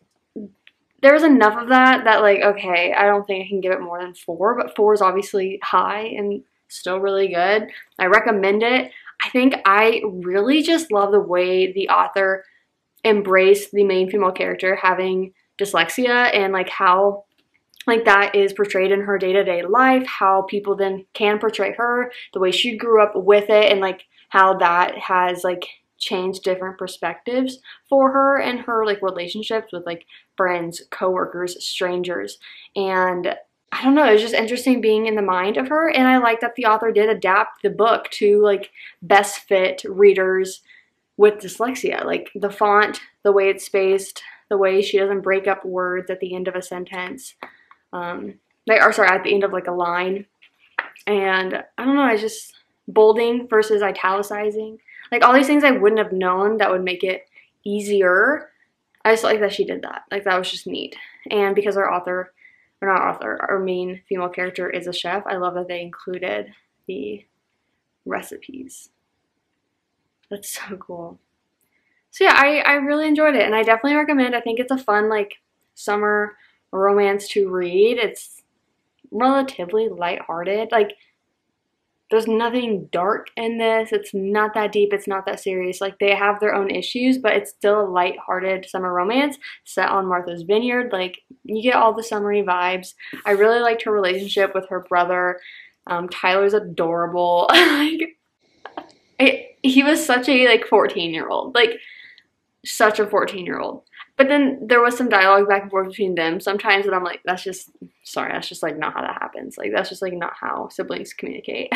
there was enough of that like, okay, I don't think I can give it more than 4, but 4 is obviously high and still really good. I recommend it. I think I really just love the way the author embraced the main female character having dyslexia and like how like that is portrayed in her day-to-day life, how people then can portray her, the way she grew up with it, and like how that has like changed different perspectives for her and her like relationships with like friends, coworkers, strangers. And I don't know, it's just interesting being in the mind of her, and I like that the author did adapt the book to like best fit readers with dyslexia. Like the font, the way it's spaced, the way she doesn't break up words at the end of a sentence, at the end of like a line. And I don't know, I just, bolding versus italicizing, like all these things I wouldn't have known that would make it easier. I just like that she did that. Like that was just neat. And because our main female character is a chef, I love that they included the recipes. That's so cool. So yeah, I really enjoyed it, and I definitely recommend. I think it's a fun like summer romance to read. It's relatively lighthearted. Like there's nothing dark in this. It's not that deep. It's not that serious. Like they have their own issues, but it's still a lighthearted summer romance set on Martha's Vineyard. Like you get all the summery vibes. I really liked her relationship with her brother. Tyler's adorable. He was such a like 14-year-old, like such a 14-year-old. But then there was some dialogue back and forth between them sometimes that I'm like, that's just like not how that happens. Like that's just like not how siblings communicate.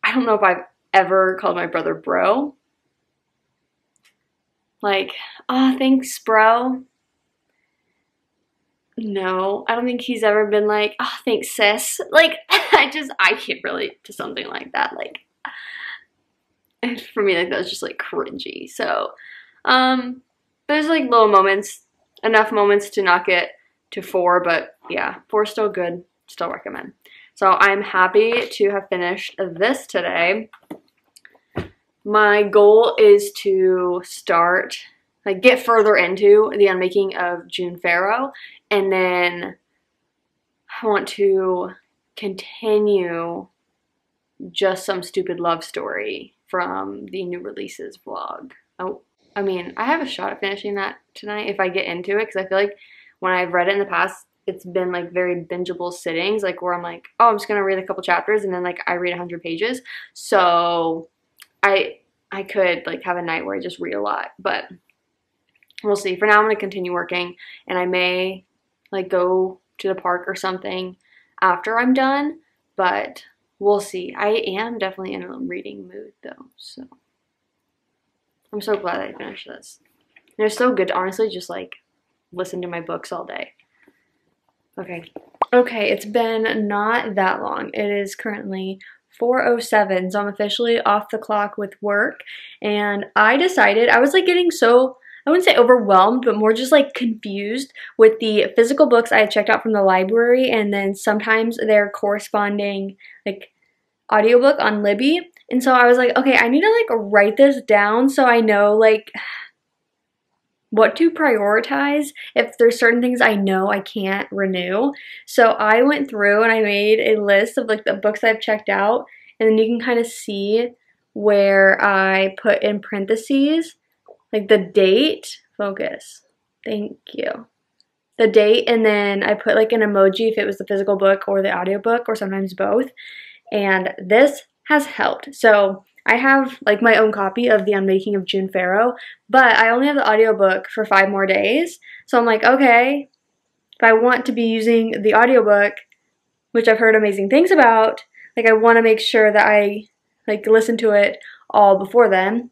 I don't know if I've ever called my brother bro. Like, oh, thanks, bro. No, I don't think he's ever been like, oh, thanks, sis. Like, I can't relate to something like that. Like, and for me, like, that was just, like, cringy. So, there's, like, little moments, enough moments to knock it to 4, but, yeah, 4 is still good, still recommend. So, I'm happy to have finished this today. My goal is to start, like, get further into The Unmaking of June Farrow, and then I want to continue Just Some Stupid Love Story from the new releases vlog. Oh, I mean, I have a shot at finishing that tonight if I get into it, because I feel like when I've read it in the past, it's been like very bingeable sittings, like where I'm like, oh, I'm just gonna read a couple chapters and then like I read 100 pages. So I could like have a night where I just read a lot, but we'll see. For now, I'm gonna continue working, and I may like go to the park or something after I'm done, but we'll see. I am definitely in a reading mood though, so I'm so glad I finished this. And it's so good to honestly just like listen to my books all day. Okay, it's been not that long. It is currently 4:07, so I'm officially off the clock with work, and I decided, I was like getting so, I wouldn't say overwhelmed, but more just like confused with the physical books I had checked out from the library, and then sometimes their corresponding like audiobook on Libby. And so I was like, okay, I need to like write this down so I know like what to prioritize if there's certain things I know I can't renew. So I went through and I made a list of like the books I've checked out, and then you can kind of see where I put in parentheses like the date, focus, thank you, the date, and then I put like an emoji if it was the physical book or the audiobook, or sometimes both. And this has helped. So I have like my own copy of The Unmaking of June Farrow, but I only have the audiobook for 5 more days. So I'm like, okay, if I want to be using the audiobook, which I've heard amazing things about, like I want to make sure that I like listen to it all before then.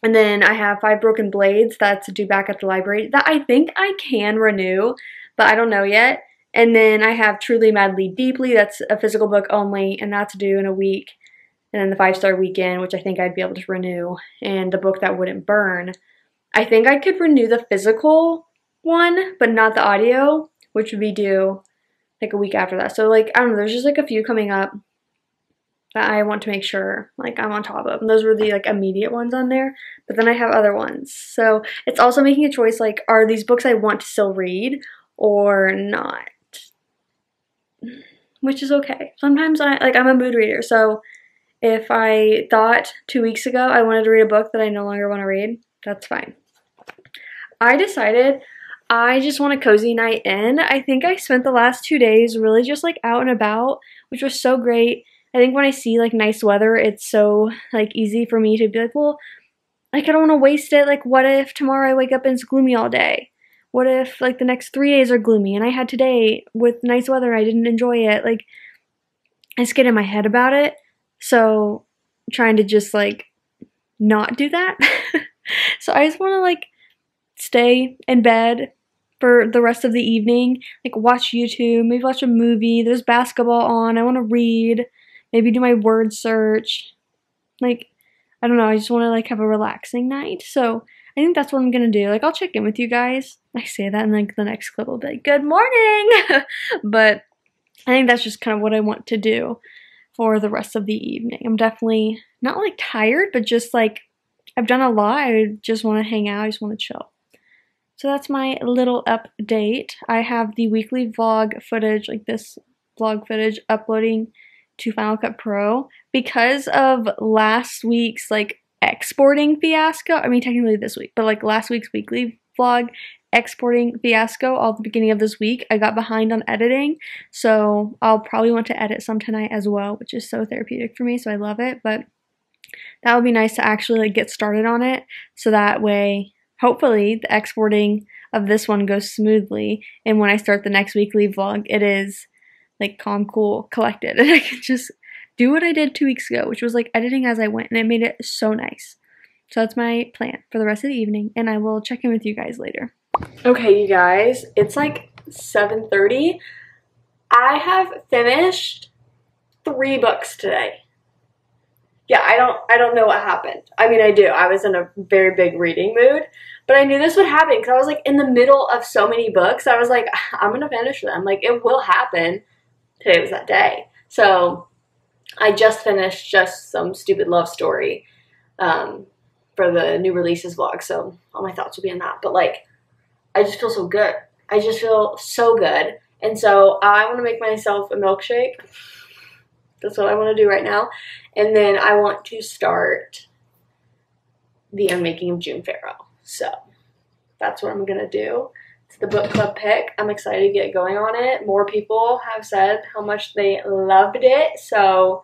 And then I have 5 Broken Blades that's due back at the library that I think I can renew, but I don't know yet. And then I have Truly Madly Deeply, that's a physical book only, and that's due in a week. And then the 5-Star Weekend, which I think I'd be able to renew, and The Book That Wouldn't Burn. I think I could renew the physical one, but not the audio, which would be due like a week after that. So like, I don't know, there's just like a few coming up that I want to make sure like I'm on top of. And those were the like immediate ones on there, but then I have other ones. So it's also making a choice, like, are these books I want to still read or not? Which is okay. Sometimes I'm a mood reader, so if I thought 2 weeks ago I wanted to read a book that I no longer want to read, that's fine. I decided I just want a cozy night in. I think I spent the last 2 days really just like out and about, which was so great. I think when I see like nice weather, it's so like easy for me to be like, well, like I don't want to waste it. Like, what if tomorrow I wake up and it's gloomy all day? What if like the next 3 days are gloomy and I had today with nice weather and I didn't enjoy it? Like, I just get in my head about it. So trying to just like not do that. So I just want to like stay in bed for the rest of the evening, like watch YouTube, maybe watch a movie. There's basketball on. I want to read, maybe do my word search. Like, I don't know, I just want to like have a relaxing night. So I think that's what I'm gonna do. Like, I'll check in with you guys. I say that and like the next clip will be like, good morning. But I think that's just kind of what I want to do for the rest of the evening. I'm definitely not like tired, but just like I've done a lot. I just want to hang out. I just want to chill. So that's my little update. I have the weekly vlog footage, like this vlog footage, uploading to Final Cut Pro because of last week's like exporting fiasco. I mean, technically this week, but like last week's weekly vlog exporting fiasco all the beginning of this week. I got behind on editing, so I'll probably want to edit some tonight as well, which is so therapeutic for me, so I love it. But that would be nice to actually like get started on it, so that way hopefully the exporting of this one goes smoothly, and when I start the next weekly vlog, it is like calm, cool, collected, and I can just do what I did 2 weeks ago, which was like editing as I went, and it made it so nice. So that's my plan for the rest of the evening, and I will check in with you guys later. Okay, you guys, it's like 7:30. I have finished 3 books today. Yeah, I don't know what happened. I mean, I do. I was in a very big reading mood, but I knew this would happen because I was like in the middle of so many books. I was like, I'm gonna finish them. Like, it will happen. Today was that day. So I just finished Just Some Stupid Love Story for the new releases vlog. So all my thoughts will be in that. But like, I just feel so good. I just feel so good. And so I want to make myself a milkshake. That's what I want to do right now. And then I want to start the unmaking of June Farrow. So that's what I'm going to do. It's the book club pick. I'm excited to get going on it. More people have said how much they loved it. So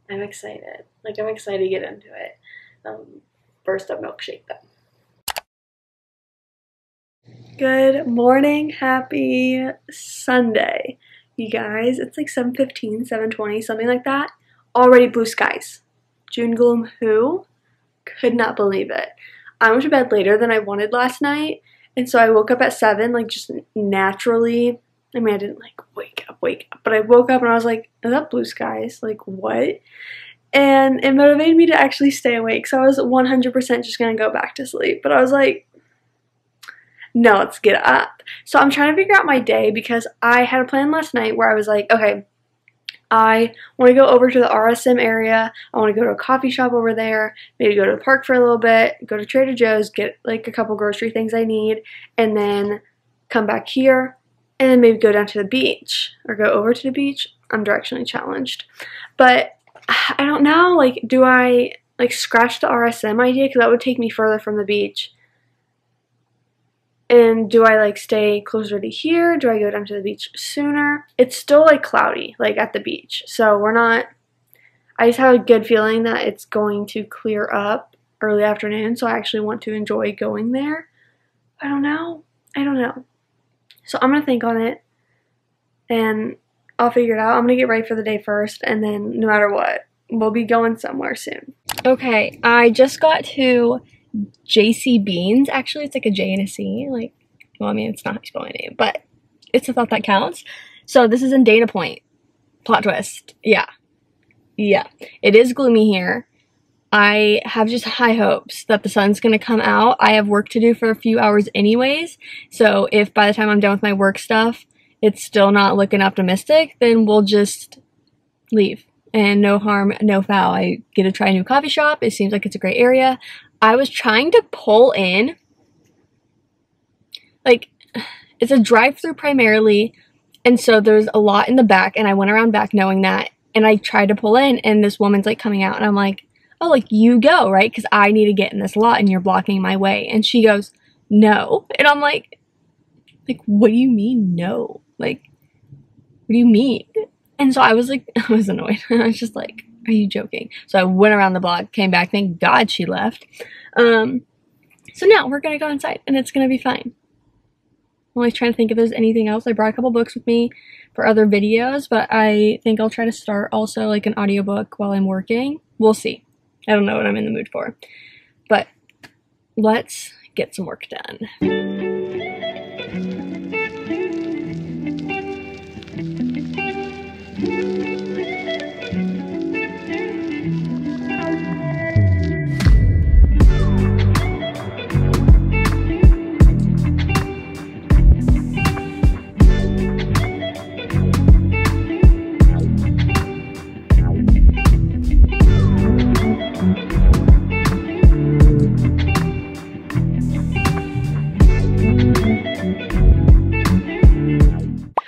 I'm excited. Like, I'm excited to get into it. First up, milkshake though. Good morning. Happy Sunday. You guys, it's like 7:15, 7:20, something like that. Already blue skies. June gloom who? Could not believe it. I went to bed later than I wanted last night, and so I woke up at 7, like just naturally. I mean, I didn't like wake up, but I woke up and I was like, is that blue skies? Like, what? And it motivated me to actually stay awake, so I was 100% just gonna go back to sleep, but I was like, no, let's get up. So I'm trying to figure out my day because I had a plan last night where I was like, okay, I want to go over to the RSM area. I want to go to a coffee shop over there, maybe go to the park for a little bit, go to Trader Joe's, get like a couple grocery things I need, and then come back here, and then maybe go down to the beach or go over to the beach. I'm directionally challenged. But I don't know, like, do I like scratch the RSM idea because that would take me further from the beach? And do I like stay closer to here? Do I go down to the beach sooner? It's still like cloudy, like at the beach. So we're not, I just have a good feeling that it's going to clear up early afternoon. So I actually want to enjoy going there. I don't know. So I'm going to think on it and I'll figure it out. I'm going to get ready for the day first, and then no matter what, we'll be going somewhere soon. Okay, I just got to JC Beans. Actually, it's like a J and a C. Like, well, I mean, it's not how you spell my name, but it's a thought that counts. So this is in Dana Point. Plot twist. Yeah. It is gloomy here. I have just high hopes that the sun's gonna come out. I have work to do for a few hours anyways, so if by the time I'm done with my work stuff, it's still not looking optimistic, then we'll just leave. And no harm, no foul. I get to try a new coffee shop. It seems like it's a great area. I was trying to pull in, like, it's a drive-through primarily, and so there's a lot in the back, and I went around back knowing that, and I tried to pull in, and this woman's like coming out, and I'm like, oh, like, you go, right? Because I need to get in this lot and you're blocking my way. And she goes, no. And I'm like, what do you mean, no? Like, what do you mean? And so I was like, I was annoyed. I was just like, are you joking? So I went around the block, came back, thank God she left. So now we're going to go inside and it's going to be fine. I'm always trying to think if there's anything else. I brought a couple books with me for other videos, but I think I'll try to start also like an audiobook while I'm working. We'll see. I don't know what I'm in the mood for, but let's get some work done.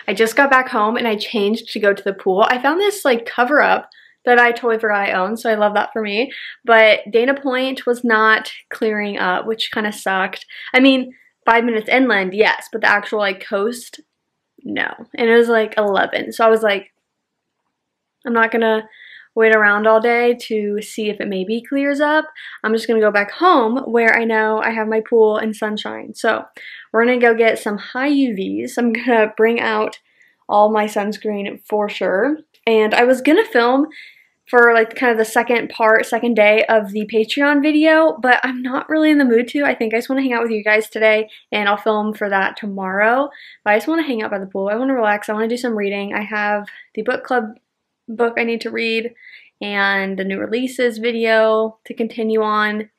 I just got back home and I changed to go to the pool. I found this like cover up that I totally forgot I owned, so I love that for me. But Dana Point was not clearing up, which kind of sucked. I mean, 5 minutes inland, yes, but the actual like coast, no. And it was like 11, so I was like, I'm not gonna wait around all day to see if it maybe clears up. I'm just gonna go back home where I know I have my pool and sunshine. So we're gonna go get some high UVs. I'm gonna bring out all my sunscreen for sure. And I was gonna film for like kind of the second day of the Patreon video, but I'm not really in the mood to. I think I just want to hang out with you guys today, and I'll film for that tomorrow. But I just want to hang out by the pool. I want to relax. I want to do some reading. I have the book club book I need to read and the new releases video to continue on.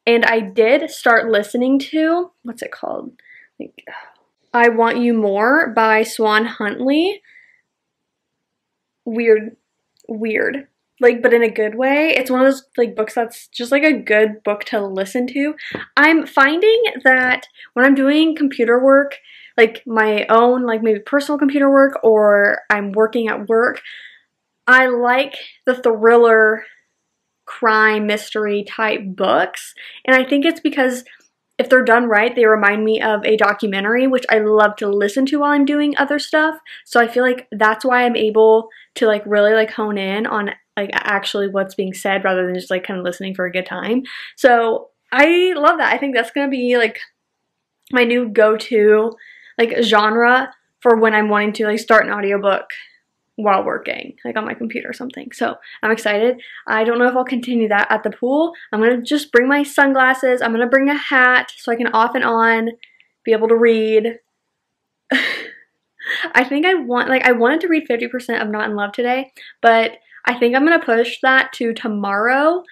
And I did start listening to, what's it called? Like, I Want You More by Swan Huntley. Weird. Like, but in a good way. It's one of those like books that's just like a good book to listen to. I'm finding that when I'm doing computer work, like my own, like maybe personal computer work, or I'm working at work, I like the thriller, crime, mystery type books. And I think it's because if they're done right, they remind me of a documentary, which I love to listen to while I'm doing other stuff. So I feel like that's why I'm able to like really like hone in on like actually what's being said rather than just like kind of listening for a good time. So I love that. I think that's going to be like my new go-to like genre for when I'm wanting to like start an audiobook while working, like on my computer or something. So I'm excited. I don't know if I'll continue that at the pool. I'm gonna just bring my sunglasses. I'm gonna bring a hat so I can off and on be able to read. I think I wanted to read 50% of Not in Love today, but I think I'm gonna push that to tomorrow.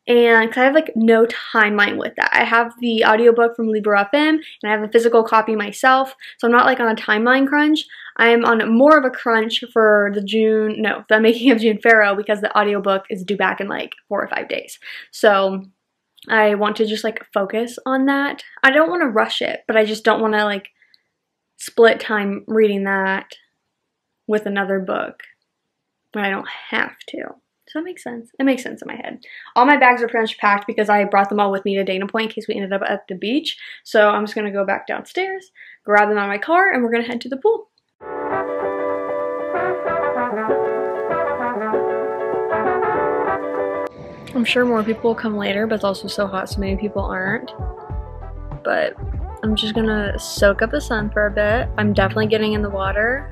And because I have like no timeline with that. I have the audiobook from Libro.fm and I have a physical copy myself, so I'm not like on a timeline crunch. I'm on more of a crunch for the Making of June Farrow, because the audiobook is due back in like 4 or 5 days. So I want to just like focus on that. I don't want to rush it, but I just don't want to like split time reading that with another book when I don't have to. Does that make sense? It makes sense in my head. All my bags are pretty much packed because I brought them all with me to Dana Point in case we ended up at the beach. So I'm just going to go back downstairs, grab them out of my car, and we're going to head to the pool. I'm sure more people will come later, but it's also so hot so many people aren't. But I'm just going to soak up the sun for a bit. I'm definitely getting in the water,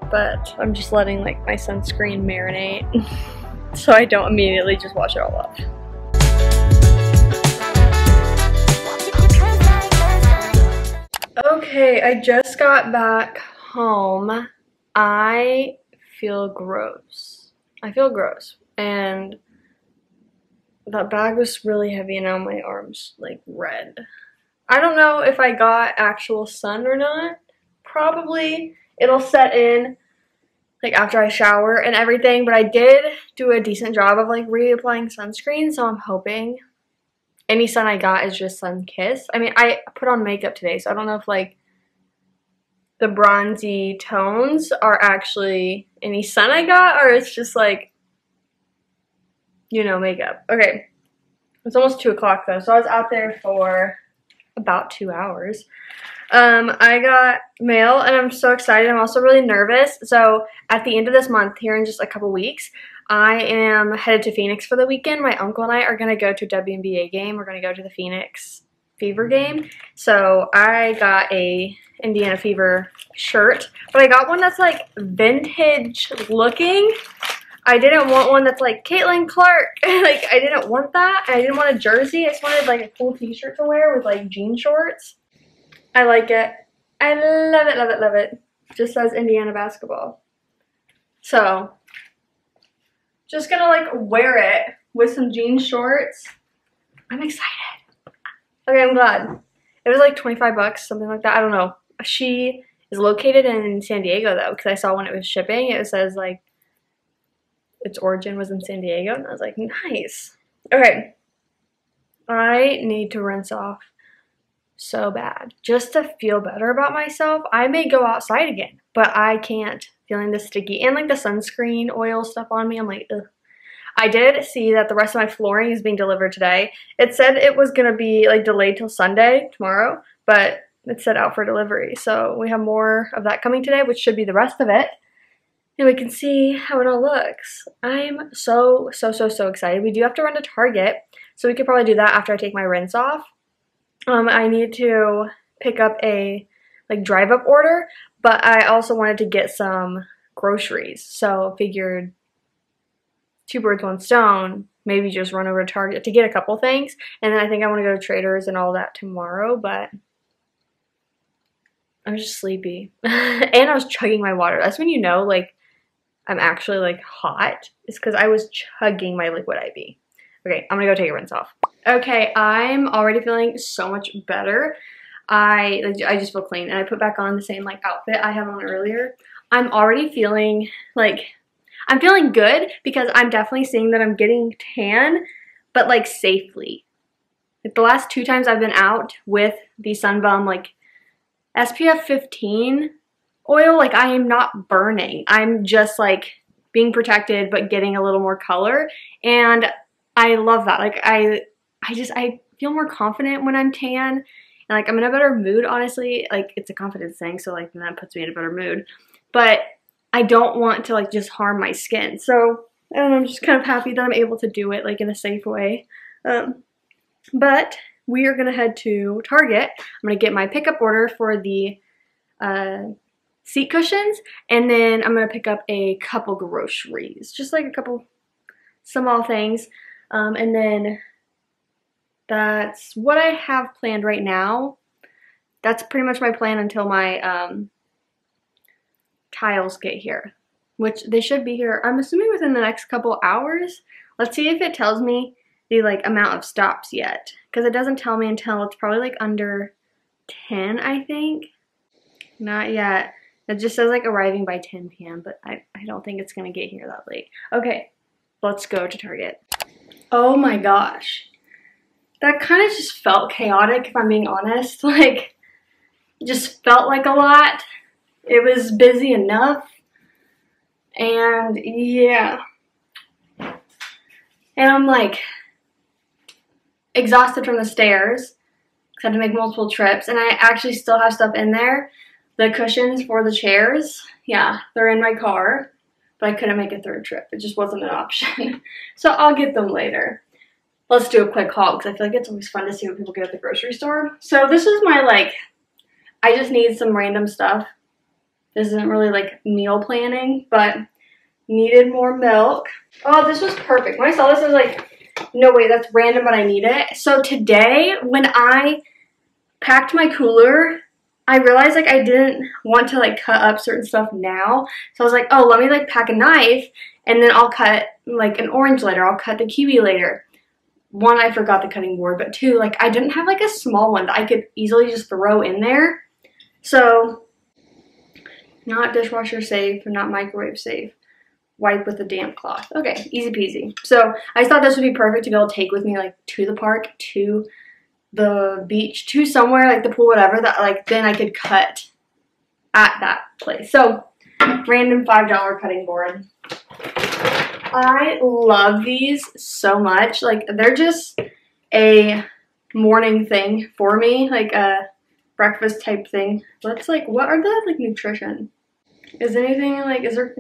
but I'm just letting like my sunscreen marinate so I don't immediately just wash it all off. Okay, I just got back home. I feel gross. And that bag was really heavy and now my arm's like red. I don't know if I got actual sun or not. Probably it'll set in like after I shower and everything, but I did do a decent job of like reapplying sunscreen, so I'm hoping any sun I got is just sun kissed. I mean, I put on makeup today, so I don't know if like the bronzy tones are actually any sun I got or it's just like, you know, makeup. Okay, it's almost 2 o'clock though, so I was out there for about 2 hours. I got mail and I'm so excited. I'm also really nervous. So at the end of this month, here in just a couple weeks, I am headed to Phoenix for the weekend. My uncle and I are going to go to a WNBA game. We're going to go to the Phoenix Fever game. So I got a Indiana Fever shirt, but I got one that's like vintage looking. I didn't want one that's like Caitlin Clark. Like I didn't want that. I didn't want a jersey. I just wanted like a cool t-shirt to wear with like jean shorts. I like it. I love it, love it, love it. Just says Indiana basketball. So, just gonna like wear it with some jean shorts. I'm excited. Okay, I'm glad. It was like 25 bucks, something like that. I don't know. She is located in San Diego though, because I saw when it was shipping, it says like its origin was in San Diego, and I was like, nice. Okay. I need to rinse off so bad just to feel better about myself. I may go outside again, but I can't. Feeling the sticky and like the sunscreen oil stuff on me, I'm like, ugh. I did see that the rest of my flooring is being delivered today. It said it was gonna be like delayed till Sunday, tomorrow, but it said out for delivery. So we have more of that coming today, which should be the rest of it. And we can see how it all looks. I'm so excited. We do have to run to Target, so we could probably do that after I take my rinse off. I need to pick up a like drive-up order, but I also wanted to get some groceries. So figured 2 birds, 1 stone, maybe just run over to Target to get a couple things. And then I think I want to go to Trader's and all that tomorrow, but I'm just sleepy. And I was chugging my water. That's when you know like I'm actually like hot. It's because I was chugging my liquid IV. Okay, I'm gonna go take a rinse off. Okay, I'm already feeling so much better. I just feel clean, and I put back on the same like outfit I had on earlier. I'm already feeling like I'm feeling good because I'm definitely seeing that I'm getting tan, but like safely. Like the last 2 times I've been out with the Sun Bum like SPF 15 oil, like I am not burning. I'm just like being protected but getting a little more color, and I love that. Like I feel more confident when I'm tan, and like I'm in a better mood, honestly. Like it's a confidence thing, so like that puts me in a better mood. But I don't want to like just harm my skin. So I don't know, I'm just kind of happy that I'm able to do it like in a safe way. But we are gonna head to Target. I'm gonna get my pickup order for the seat cushions, and then I'm gonna pick up a couple groceries, just like a couple small things. And then that's what I have planned right now. That's pretty much my plan until my tiles get here, which they should be here, I'm assuming within the next couple hours. Let's see if it tells me the like amount of stops yet, because it doesn't tell me until it's probably like under 10, I think. Not yet. It just says like arriving by 10 p.m., but I don't think it's gonna get here that late. Okay, let's go to Target. Oh my gosh. That kind of just felt chaotic, if I'm being honest. Like, just felt like a lot. It was busy enough. And yeah. And I'm like exhausted from the stairs. I had to make multiple trips. And I actually still have stuff in there. The cushions for the chairs, yeah, they're in my car. But I couldn't make a 3rd trip. It just wasn't an option. So I'll get them later. Let's do a quick haul because I feel like it's always fun to see what people get at the grocery store. So this is my like, I just need some random stuff. This isn't really like meal planning, but needed more milk. Oh, this was perfect. When I saw this, I was like, no way, that's random, but I need it. So today, when I packed my cooler I realized like I didn't want to like cut up certain stuff now. So I was like, oh, let me like pack a knife and then I'll cut like an orange later. I'll cut the kiwi later. One, I forgot the cutting board, but two, like I didn't have like a small one that I could easily just throw in there. So not dishwasher safe, not microwave safe. Wipe with a damp cloth. Okay, easy peasy. So I just thought this would be perfect to be able to take with me like to the park, to the beach, to somewhere like the pool, whatever, that like then I could cut at that place. So random $5 cutting board. I love these so much. Like they're just a morning thing for me, like a breakfast type thing. Let's like, what are the like nutrition? Is anything like, is there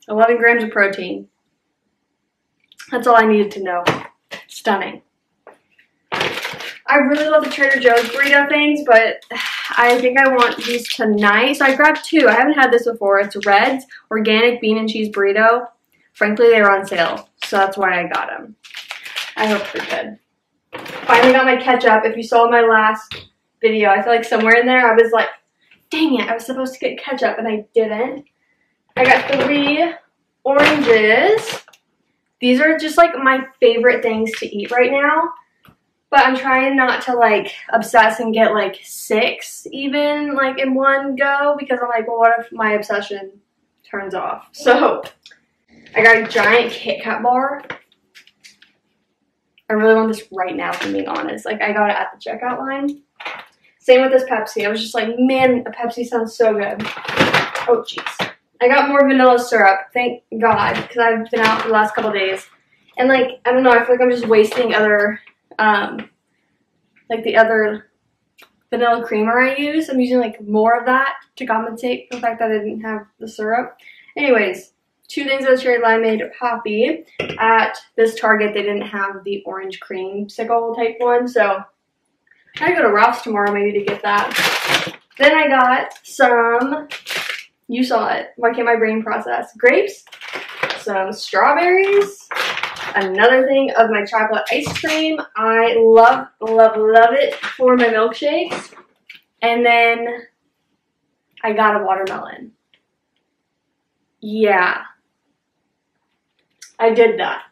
11 grams of protein? That's all I needed to know. Stunning. I really love the Trader Joe's burrito things, but I think I want these tonight. So I grabbed two. I haven't had this before. It's Red's Organic Bean and Cheese Burrito. Frankly, they were on sale, so that's why I got them. I hope they're good. Finally got my ketchup. If you saw my last video, I feel like somewhere in there I was like, dang it, I was supposed to get ketchup and I didn't. I got 3 oranges. These are just like my favorite things to eat right now. But I'm trying not to like obsess and get like 6 even like in one go, because I'm like, well, what if my obsession turns off? So I got a giant Kit Kat bar. I really want this right now, if I'm being honest. Like I got it at the checkout line. Same with this Pepsi. I was just like, man, a Pepsi sounds so good. Oh jeez. I got more vanilla syrup, thank God, because I've been out for the last couple days. And like, I don't know, I feel like I'm just wasting other, like the other vanilla creamer I use. I'm using like more of that to compensate for the fact that I didn't have the syrup. Anyways, 2 things of cherry limeade poppy. At this Target, they didn't have the orange creamsicle type one, so I gotta go to Ralph's tomorrow maybe to get that. Then I got some, you saw it, why can't my brain process? Grapes, some strawberries, another thing of my chocolate ice cream. I love, love, love it for my milkshakes. And then I got a watermelon. Yeah. I did that.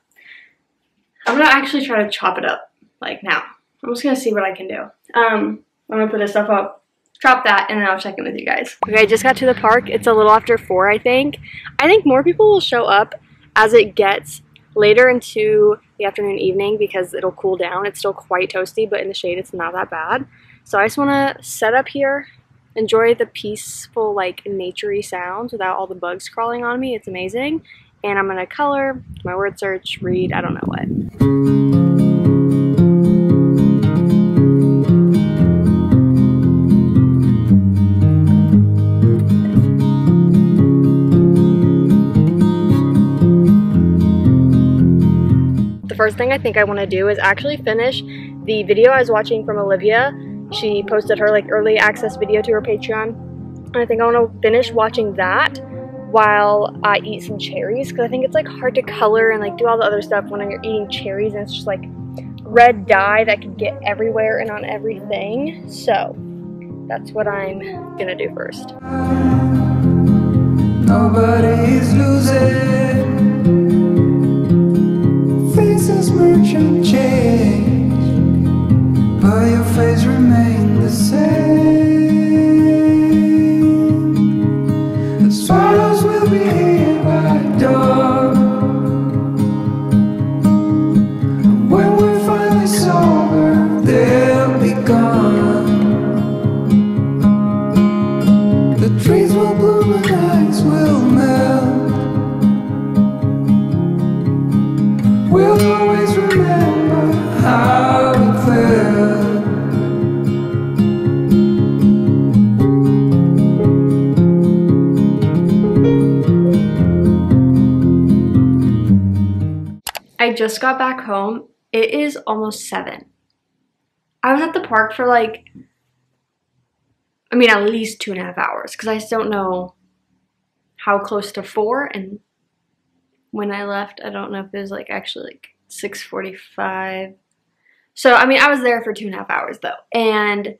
I'm gonna actually try to chop it up like now. I'm just gonna see what I can do. I'm gonna put this stuff up, chop that, and then I'll check in with you guys. Okay, I just got to the park. It's a little after 4, I think. I think more people will show up as it gets later into the afternoon, evening, because it'll cool down. It's still quite toasty, but in the shade it's not that bad. So I just want to set up here, enjoy the peaceful, like, naturey sounds without all the bugs crawling on me. It's amazing. And I'm going to color, my word search, read, I don't know what. The first thing I think I want to do is actually finish the video I was watching from Olivia. She posted her like early access video to her Patreon. And I think I want to finish watching that while I eat some cherries, because I think it's like hard to color and like do all the other stuff when you're eating cherries and it's just like red dye that can get everywhere and on everything. So that's what I'm gonna do first. Nobody's losing. Faces merchant change, but your face remains the same. The swallows will be here by dawn. And when we're finally sober, they'll be gone. The trees will bloom and ice will melt. We'll always remember how it felt. I just got back home. It is almost 7. I was at the park for like, I mean, at least 2.5 hours, because I just don't know how close to 4, and when I left, I don't know if it was like actually like 6:45. So, I mean, I was there for 2.5 hours though, and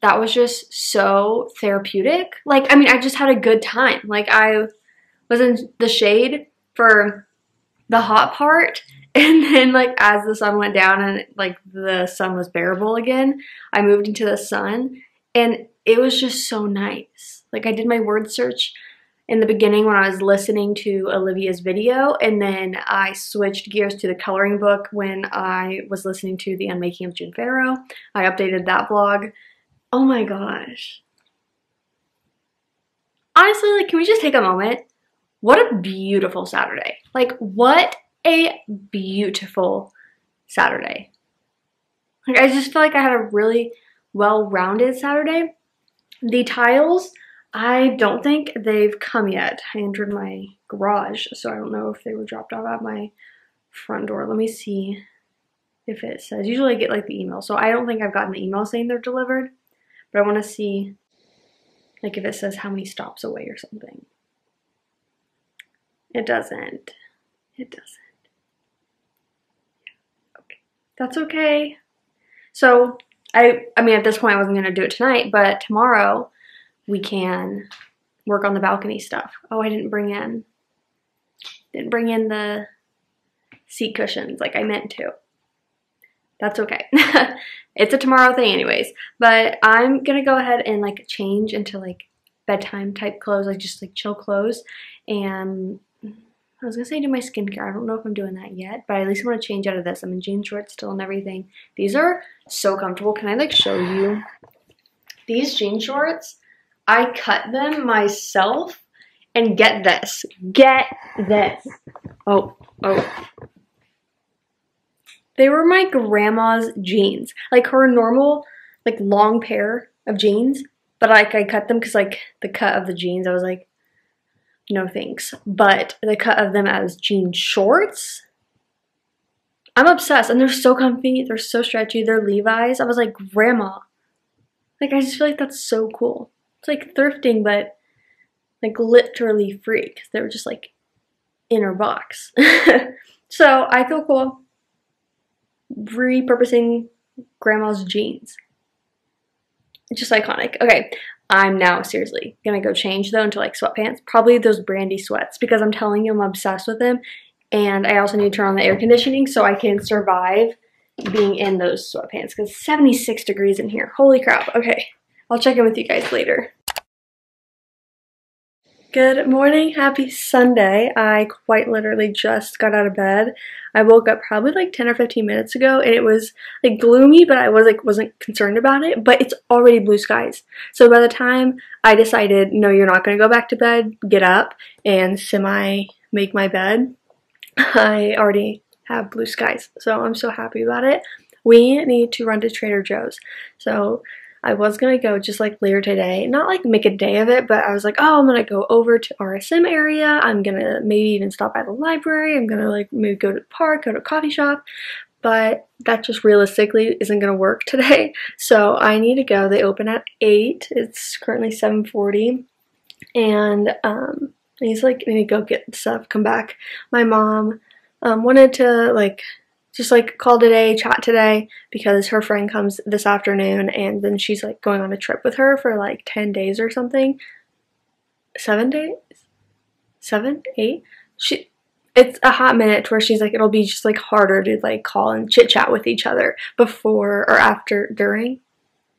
that was just so therapeutic. Like, I mean, I just had a good time. Like, I was in the shade for the hot part, and then like as the sun went down and like the sun was bearable again, I moved into the sun, and it was just so nice. Like, I did my word search in the beginning when I was listening to Olivia's video, and then I switched gears to the coloring book when I was listening to The Unmaking of June Farrow. I updated that vlog. Oh my gosh. Honestly, like, can we just take a moment? What a beautiful Saturday. Like, what a beautiful Saturday. Like, I just feel like I had a really well-rounded Saturday. The tiles, I don't think they've come yet. I entered my garage, so I don't know if they were dropped off at my front door. Let me see if it says. Usually I get like the email, so I don't think I've gotten the email saying they're delivered, but I want to see like if it says how many stops away or something. It doesn't. It doesn't. Okay. That's okay. So I mean, at this point I wasn't going to do it tonight, but tomorrow we can work on the balcony stuff. Oh, I didn't bring in the seat cushions like I meant to. That's okay. It's a tomorrow thing anyways. But I'm going to go ahead and like change into like bedtime type clothes, like just like chill clothes. And I was going to say do my skincare. I don't know if I'm doing that yet, but I at least want to change out of this. I'm in jean shorts still and everything. These are so comfortable. Can I like show you? These jean shorts, I cut them myself, and get this. Get this. Oh. They were my grandma's jeans. Like her normal, like long pair of jeans, but like I cut them because like the cut of the jeans, I was like, no thanks. But the cut of them as jean shorts, I'm obsessed. And they're so comfy. They're so stretchy. They're Levi's. I was like, grandma. Like, I just feel like that's so cool. It's like thrifting, but like literally free because they were just like in her box. So I feel cool repurposing grandma's jeans. It's just iconic. Okay. I'm now seriously gonna go change though into like sweatpants, probably those Brandy sweats, because I'm telling you I'm obsessed with them, and I also need to turn on the air conditioning so I can survive being in those sweatpants because it's 76 degrees in here. Holy crap. Okay, I'll check in with you guys later. Good morning, happy Sunday. I quite literally just got out of bed. I woke up probably like 10 or 15 minutes ago, and it was like gloomy, but I wasn't concerned about it, but it's already blue skies. So by the time I decided, no, you're not going to go back to bed, get up and make my bed, I already have blue skies. So I'm so happy about it. We need to run to Trader Joe's. So I was going to go just like later today, not like make a day of it, but I was like, oh, I'm going to go over to RSM area. I'm going to maybe even stop by the library. I'm going to like maybe go to the park, go to a coffee shop, but that just realistically isn't going to work today. So I need to go. They open at 8. It's currently 7:40, and I need to go get stuff, come back. My mom wanted to like just like call today, chat today, because her friend comes this afternoon, and then she's like going on a trip with her for like 10 days or something. 7 days? 7? 8? It's a hot minute to where she's like, it'll be just like harder to like call and chit chat with each other before or after, during.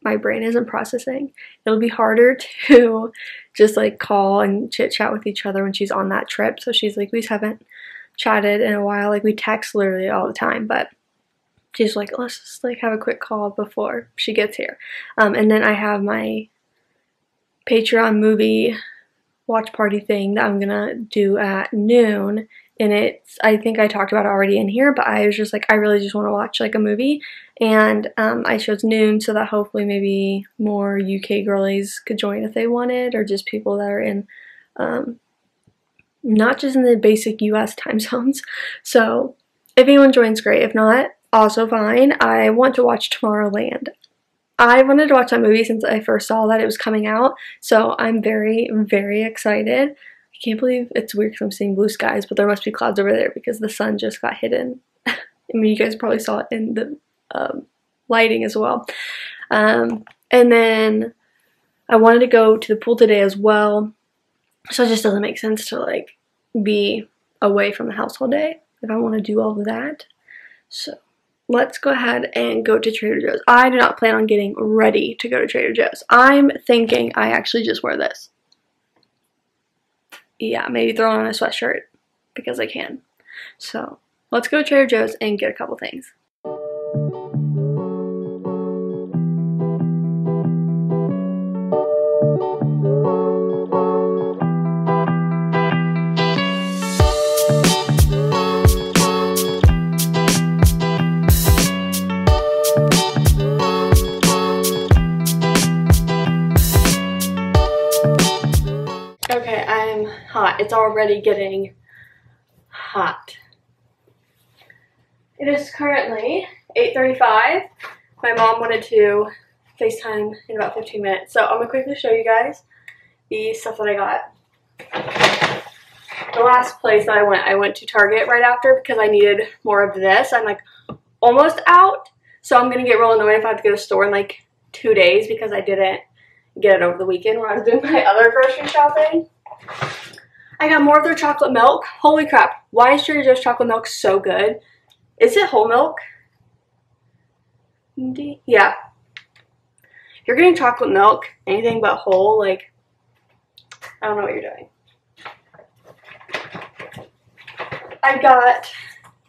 My brain isn't processing. It'll be harder to just like call and chit chat with each other when she's on that trip. So she's like, we just haven't chatted in a while. Like, we text literally all the time, but she's like, let's just like have a quick call before she gets here. And then I have my Patreon movie watch party thing that I'm gonna do at noon, and I think I talked about it already in here, but I was just like, I really just want to watch like a movie, and I chose noon so that hopefully maybe more UK girlies could join if they wanted, or just people that are in not just in the basic US time zones. So if anyone joins, great. If not, also fine. I want to watch Tomorrowland. I wanted to watch that movie since I first saw that it was coming out, so I'm very, very excited. I can't believe it's weird because I'm seeing blue skies, but there must be clouds over there because the sun just got hidden. I mean, you guys probably saw it in the lighting as well. And then I wanted to go to the pool today as well. So it just doesn't make sense to like be away from the house all day if I want to do all of that. So let's go ahead and go to Trader Joe's. I do not plan on getting ready to go to Trader Joe's. I'm thinking I actually just wear this. Yeah, maybe throw on a sweatshirt because I can. So let's go to Trader Joe's and get a couple things. Okay, I'm hot. It's already getting hot. It is currently 8:35. My mom wanted to FaceTime in about 15 minutes. So I'm going to quickly show you guys the stuff that I got. The last place that I went to Target right after because I needed more of this. I'm like almost out. So I'm going to get real annoyed if I have to go to the store in like 2 days because I didn't get it over the weekend when I was doing my other grocery shopping. I got more of their chocolate milk. Holy crap. Why is Trader Joe's chocolate milk so good? Is it whole milk? Yeah. If you're getting chocolate milk, anything but whole, like, I don't know what you're doing. I got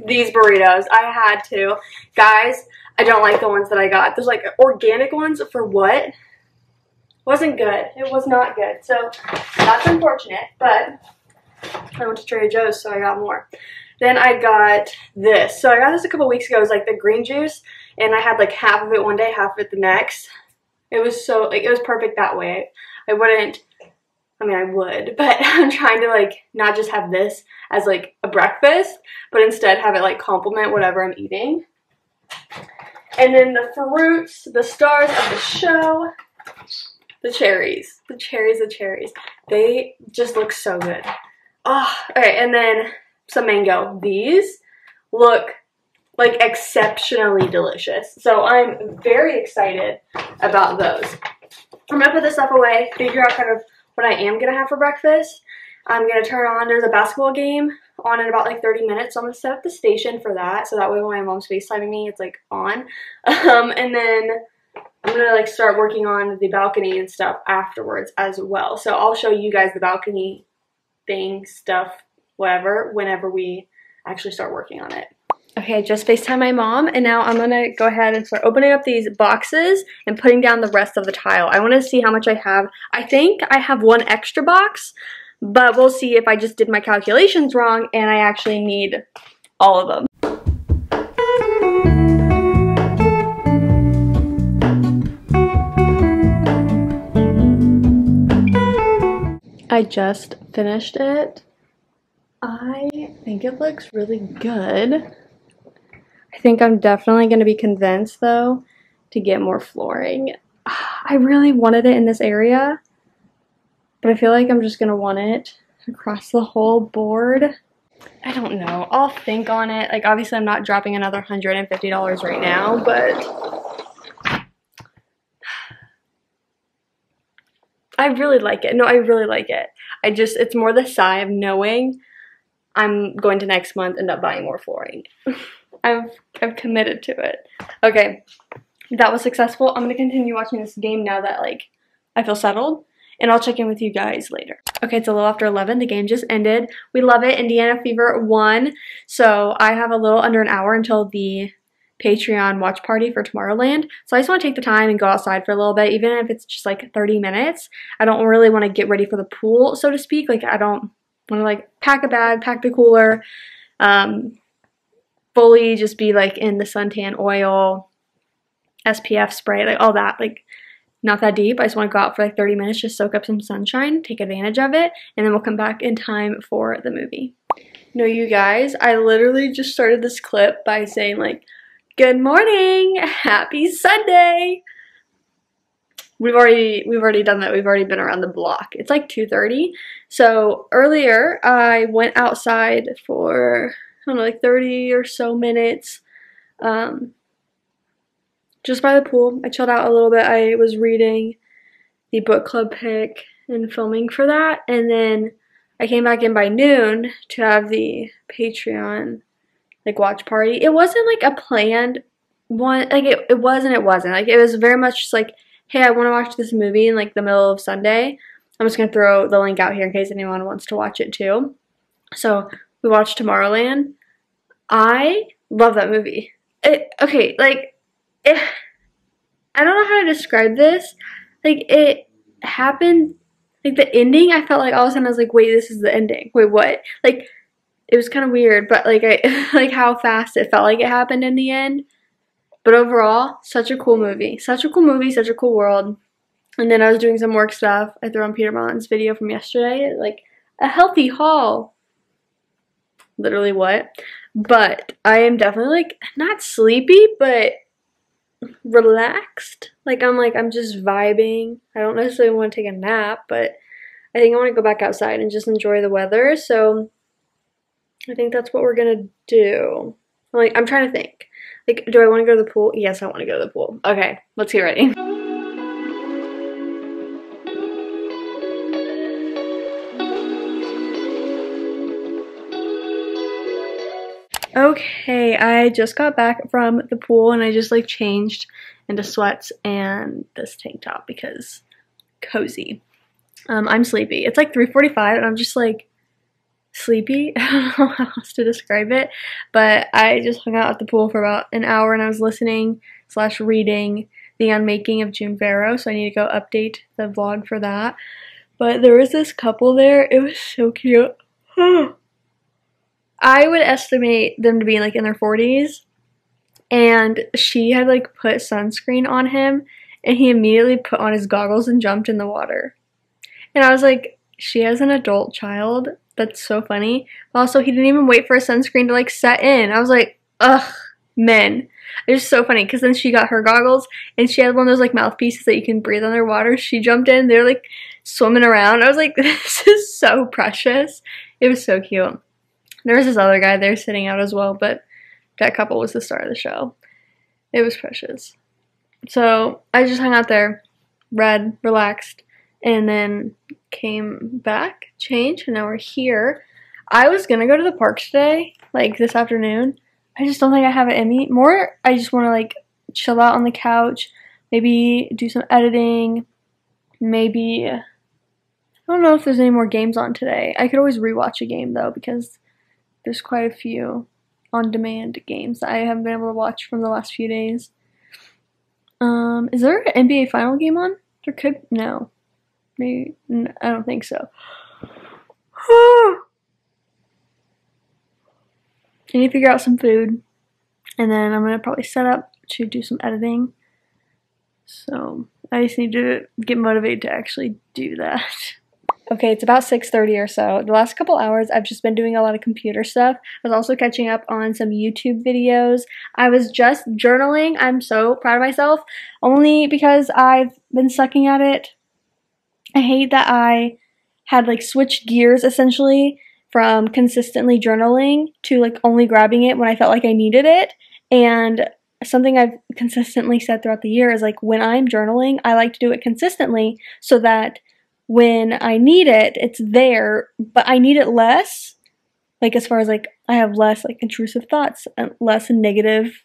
these burritos. I had to. Guys, I don't like the ones that I got. There's like organic ones for what? Wasn't good. It was not good. So that's unfortunate, but I went to Trader Joe's, so I got more. Then I got this. So I got this a couple weeks ago. It was like the green juice, and I had like half of it one day, half of it the next. It was so, like, it was perfect that way. I wouldn't, I mean, I would, but I'm trying to like not just have this as like a breakfast, but instead have it like complement whatever I'm eating. And then the fruits, the stars of the show. The cherries. The cherries. They just look so good. Oh, okay, and then some mango. These look like exceptionally delicious. So I'm very excited about those. I'm gonna put this stuff away, figure out kind of what I am gonna have for breakfast. I'm gonna turn on, there's a basketball game on in about like 30 minutes. So I'm gonna set up the station for that. So that way when my mom's FaceTiming me, it's like on. And then I'm going to like start working on the balcony and stuff afterwards as well. So I'll show you guys the balcony thing, stuff, whatever, whenever we actually start working on it. Okay, I just FaceTime my mom, and now I'm going to go ahead and start opening up these boxes and putting down the rest of the tile. I want to see how much I have. I think I have one extra box, but we'll see if I just did my calculations wrong and I actually need all of them. I just finished it. I think it looks really good. I think I'm definitely going to be convinced though to get more flooring. I really wanted it in this area, but I feel like I'm just going to want it across the whole board. I don't know. I'll think on it. Like obviously I'm not dropping another $150 right now, but I really like it. No, I really like it. It's more the sigh of knowing I'm going to next month end up buying more flooring. I've committed to it. Okay, that was successful. I'm going to continue watching this game now that like I feel settled, and I'll check in with you guys later. Okay, it's a little after 11. The game just ended. We love it. Indiana Fever won. So I have a little under an hour until the Patreon watch party for Tomorrowland. So I just want to take the time and go outside for a little bit, even if it's just like 30 minutes. I don't really want to get ready for the pool, so to speak. Like I don't want to like pack a bag, pack the cooler, fully just be like in the suntan oil, SPF spray, like all that, like not that deep. I just want to go out for like 30 minutes, just soak up some sunshine, take advantage of it, and then we'll come back in time for the movie. No, you guys, I literally just started this clip by saying like, good morning, happy Sunday. We've already done that. We've already been around the block. It's like 2:30. So earlier I went outside for, I don't know, like 30 or so minutes to just by the pool. I chilled out a little bit. I was reading the book club pick and filming for that, and then I came back in by noon to have the Patreon like watch party. It wasn't like a planned one, like it wasn't like it was very much just like, hey, I want to watch this movie in like the middle of Sunday. I'm just gonna throw the link out here in case anyone wants to watch it too. So we watched Tomorrowland. I love that movie. I don't know how to describe this. Like, it happened, like, the ending, I felt like all of a sudden I was like, wait, this is the ending. Wait, what? Like, it was kind of weird, but, like, like, how fast it felt like it happened in the end. But overall, such a cool movie. Such a cool movie, such a cool world. And then I was doing some work stuff. I threw on Peter Mon's video from yesterday, like, a healthy haul. Literally what? But I am definitely, like, not sleepy, but relaxed. I'm just vibing. I don't necessarily want to take a nap, but I think I want to go back outside and just enjoy the weather. So I think that's what we're gonna do. I'm trying to think. Like, do I want to go to the pool? Yes, I want to go to the pool. Okay, let's get ready. Okay, I just got back from the pool and I just like changed into sweats and this tank top because cozy. I'm sleepy. It's like 3:45 and I'm just like sleepy. I don't know how else to describe it, but I just hung out at the pool for about an hour and I was listening / reading The Unmaking of June Farrow, so I need to go update the vlog for that. But there was this couple there. It was so cute. I would estimate them to be like in their 40s, and she had like put sunscreen on him and he immediately put on his goggles and jumped in the water. And I was like, she has an adult child. That's so funny. But also, he didn't even wait for a sunscreen to like set in. I was like, ugh, men. It was so funny because then she got her goggles and she had one of those like mouthpieces that you can breathe underwater. She jumped in. They're like swimming around. I was like, this is so precious. It was so cute. There was this other guy there sitting out as well, but that couple was the star of the show. It was precious. So I just hung out there, read, relaxed, and then came back, changed, and now we're here. I was gonna go to the park today, like this afternoon. I just don't think I have it in me. More, I just want to like chill out on the couch, maybe do some editing, maybe, I don't know if there's any more games on today. I could always rewatch a game though, because there's quite a few on-demand games that I haven't been able to watch from the last few days. Is there an NBA final game on? There could, no. Maybe, I don't think so. I need to figure out some food, and then I'm gonna probably set up to do some editing. So I just need to get motivated to actually do that. Okay, it's about 6:30 or so. The last couple hours, I've just been doing a lot of computer stuff. I was also catching up on some YouTube videos. I was just journaling. I'm so proud of myself, only because I've been sucking at it. I hate that I had like switched gears essentially from consistently journaling to like only grabbing it when I felt like I needed it. And something I've consistently said throughout the year is like, when I'm journaling, I like to do it consistently so that when I need it, it's there, but I need it less, like as far as like I have less like intrusive thoughts and less negative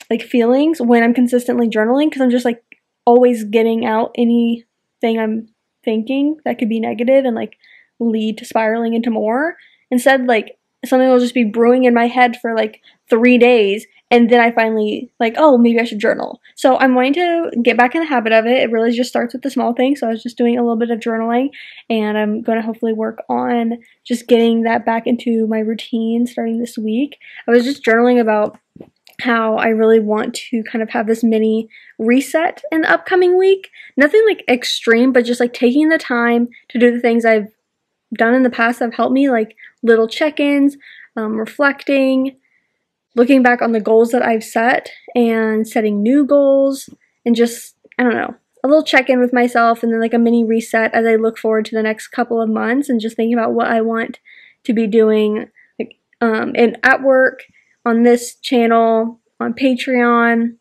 like feelings when I'm consistently journaling, because I'm just like always getting out anything I'm thinking that could be negative and like lead to spiraling into more. Instead, like something will just be brewing in my head for like 3 days, and then I finally like, oh, maybe I should journal. So I'm wanting to get back in the habit of it. It really just starts with the small things. So I was just doing a little bit of journaling, and I'm going to hopefully work on just getting that back into my routine starting this week. I was just journaling about how I really want to kind of have this mini reset in the upcoming week. Nothing like extreme, but just like taking the time to do the things I've done in the past that have helped me, like little check-ins, reflecting, looking back on the goals that I've set and setting new goals, and just, I don't know, a little check-in with myself, and then like a mini reset as I look forward to the next couple of months, and just thinking about what I want to be doing like and at work, on this channel, on Patreon,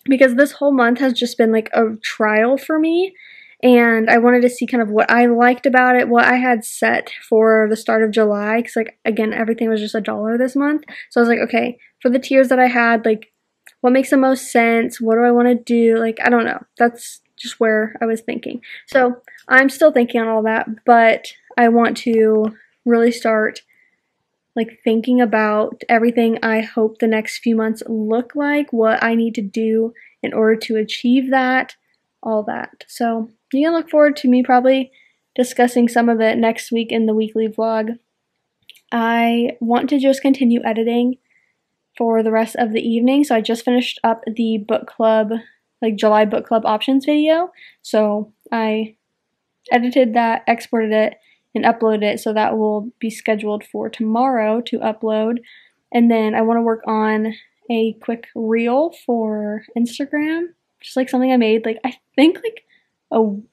because this whole month has just been like a trial for me, and I wanted to see kind of what I liked about it, what I had set for the start of July, because like again everything was just $1 this month. So I was like, okay, for the tiers that I had, like what makes the most sense, what do I want to do, like I don't know, that's just where I was thinking. So I'm still thinking on all that, but I want to really start like thinking about everything I hope the next few months look like, what I need to do in order to achieve that, all that. So you can look forward to me probably discussing some of it next week in the weekly vlog. I want to just continue editing for the rest of the evening, so I just finished up the book club, like July book club options video. So I edited that, exported it, and uploaded it, so that will be scheduled for tomorrow to upload. And then I want to work on a quick reel for Instagram, just like something I made like I think like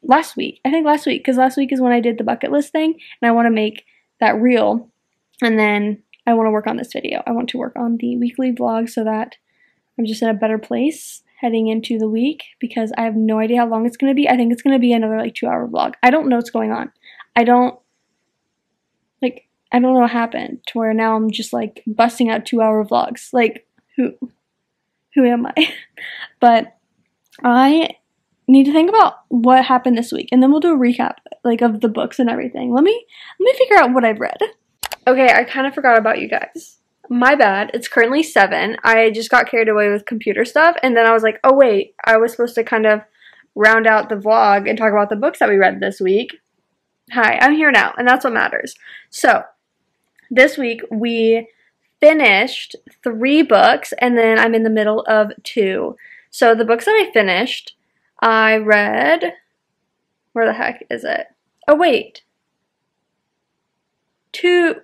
last week, because last week is when I did the bucket list thing, and I want to make that reel, and then I want to work on this video. I want to work on the weekly vlog so that I'm just in a better place heading into the week, because I have no idea how long it's going to be. I think it's going to be another like 2-hour vlog. I don't know what's going on. I don't know what happened to where now I'm just like busting out 2-hour vlogs. Like who am I? But I need to think about what happened this week, and then we'll do a recap like of the books and everything. Let me figure out what I've read. Okay, I kind of forgot about you guys. My bad. It's currently 7. I just got carried away with computer stuff, and then I was like, oh wait, I was supposed to kind of round out the vlog and talk about the books that we read this week. Hi, I'm here now, and that's what matters. So, this week we finished 3 books, and then I'm in the middle of 2. So, the books that I finished, I read, where the heck is it? Oh, wait.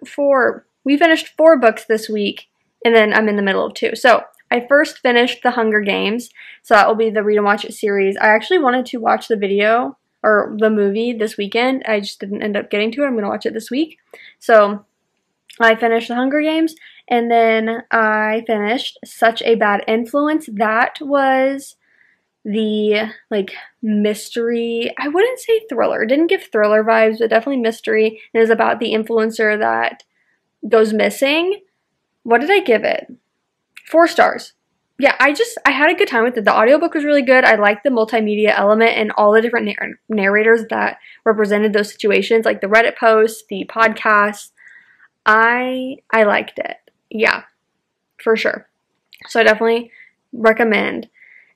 4. We finished 4 books this week, and then I'm in the middle of 2. So, I first finished The Hunger Games, so that will be the Read and Watch It series. I actually wanted to watch the video, or the movie, this weekend. I just didn't end up getting to it. I'm going to watch it this week. So, I finished The Hunger Games, and then I finished Such a Bad Influence. That was the, like, mystery, I wouldn't say thriller. It didn't give thriller vibes, but definitely mystery. It is about the influencer that goes missing. What did I give it? 4 stars. Yeah, I had a good time with it. The audiobook was really good. I liked the multimedia element and all the different narrators that represented those situations, like the Reddit posts, the podcasts. I liked it. Yeah, for sure. So I definitely recommend.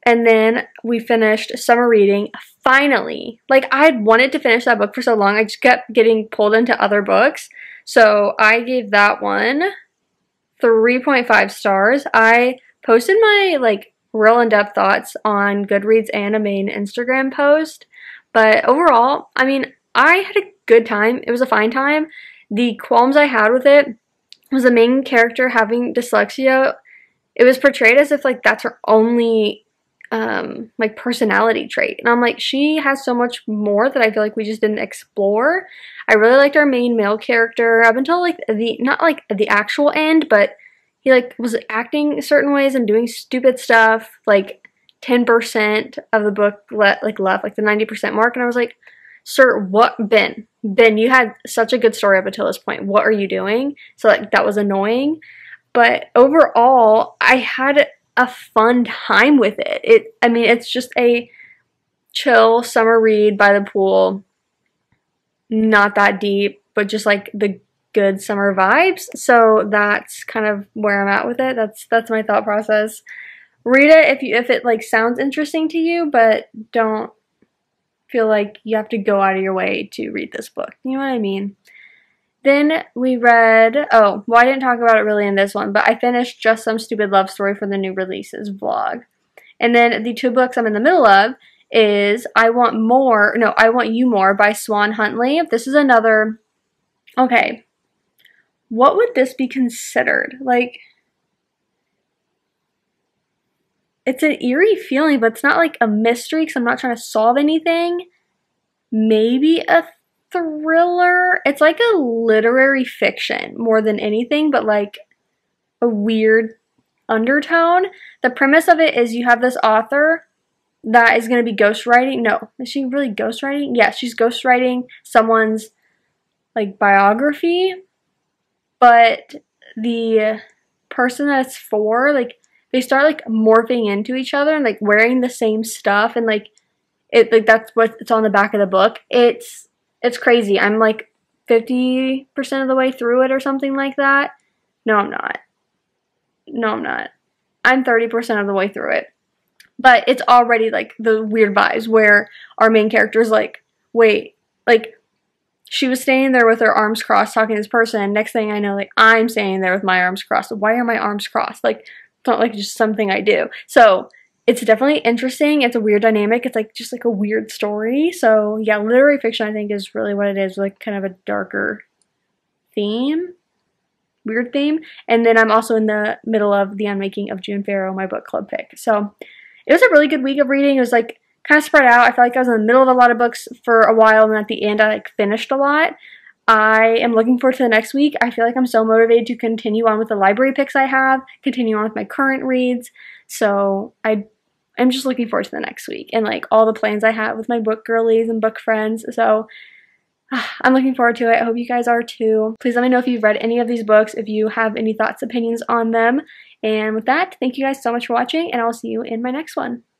And then we finished Summer Reading, finally. Like, I had wanted to finish that book for so long. I just kept getting pulled into other books. So I gave that one 3.5 stars. I posted my, like, real in-depth thoughts on Goodreads and a main Instagram post. But overall, I mean, I had a good time. It was a fine time. The qualms I had with it was the main character having dyslexia. It was portrayed as if, like, that's her only like personality trait, and I'm like, she has so much more that I feel like we just didn't explore. I really liked our main male character up until like not like the actual end, but he like was acting certain ways and doing stupid stuff. Like 10% of the book left like the 90% mark, and I was like, sir, what? Ben, you had such a good story up until this point. What are you doing? So like that was annoying, but overall I had a fun time with it. I mean, it's just a chill summer read by the pool. Not that deep, but just like the good summer vibes. So that's kind of where I'm at with it. That's my thought process. Read it if it like sounds interesting to you, but don't feel like you have to go out of your way to read this book. You know what I mean? Then we read, I didn't talk about it really in this one, but I finished Just Some Stupid Love Story for the New Releases vlog. And then the 2 books I'm in the middle of is I Want You More by Swan Huntley. This is another, okay, what would this be considered? Like, it's an eerie feeling, but it's not like a mystery because I'm not trying to solve anything. Maybe a thriller. It's like a literary fiction more than anything, but like a weird undertone. The premise of it is you have this author that is going to be ghostwriting. No, is she really ghostwriting? Yes, she's ghostwriting someone's like biography, but the person that it's for, like, they start like morphing into each other and like wearing the same stuff, and like that's what it's on the back of the book. It's crazy. I'm like 50% of the way through it or something like that. No, I'm not. I'm 30% of the way through it. But it's already like the weird vibes where our main character is like, wait, like, she was standing there with her arms crossed talking to this person, and next thing I know, like, I'm standing there with my arms crossed. Why are my arms crossed? Like, it's not like just something I do. So it's definitely interesting. It's a weird dynamic. It's like just like a weird story. So yeah, literary fiction I think is really what it is, like kind of a darker theme. Weird theme. And then I'm also in the middle of The Unmaking of June Farrow, my book club pick. So it was a really good week of reading. It was like kind of spread out. I felt like I was in the middle of a lot of books for a while, and at the end I like finished a lot. I am looking forward to the next week. I feel like I'm so motivated to continue on with the library picks I have, continue on with my current reads. So I'm just looking forward to the next week and like all the plans I have with my book girlies and book friends. So I'm looking forward to it. I hope you guys are too. Please let me know if you've read any of these books, if you have any thoughts, opinions on them. And with that, thank you guys so much for watching, and I'll see you in my next one.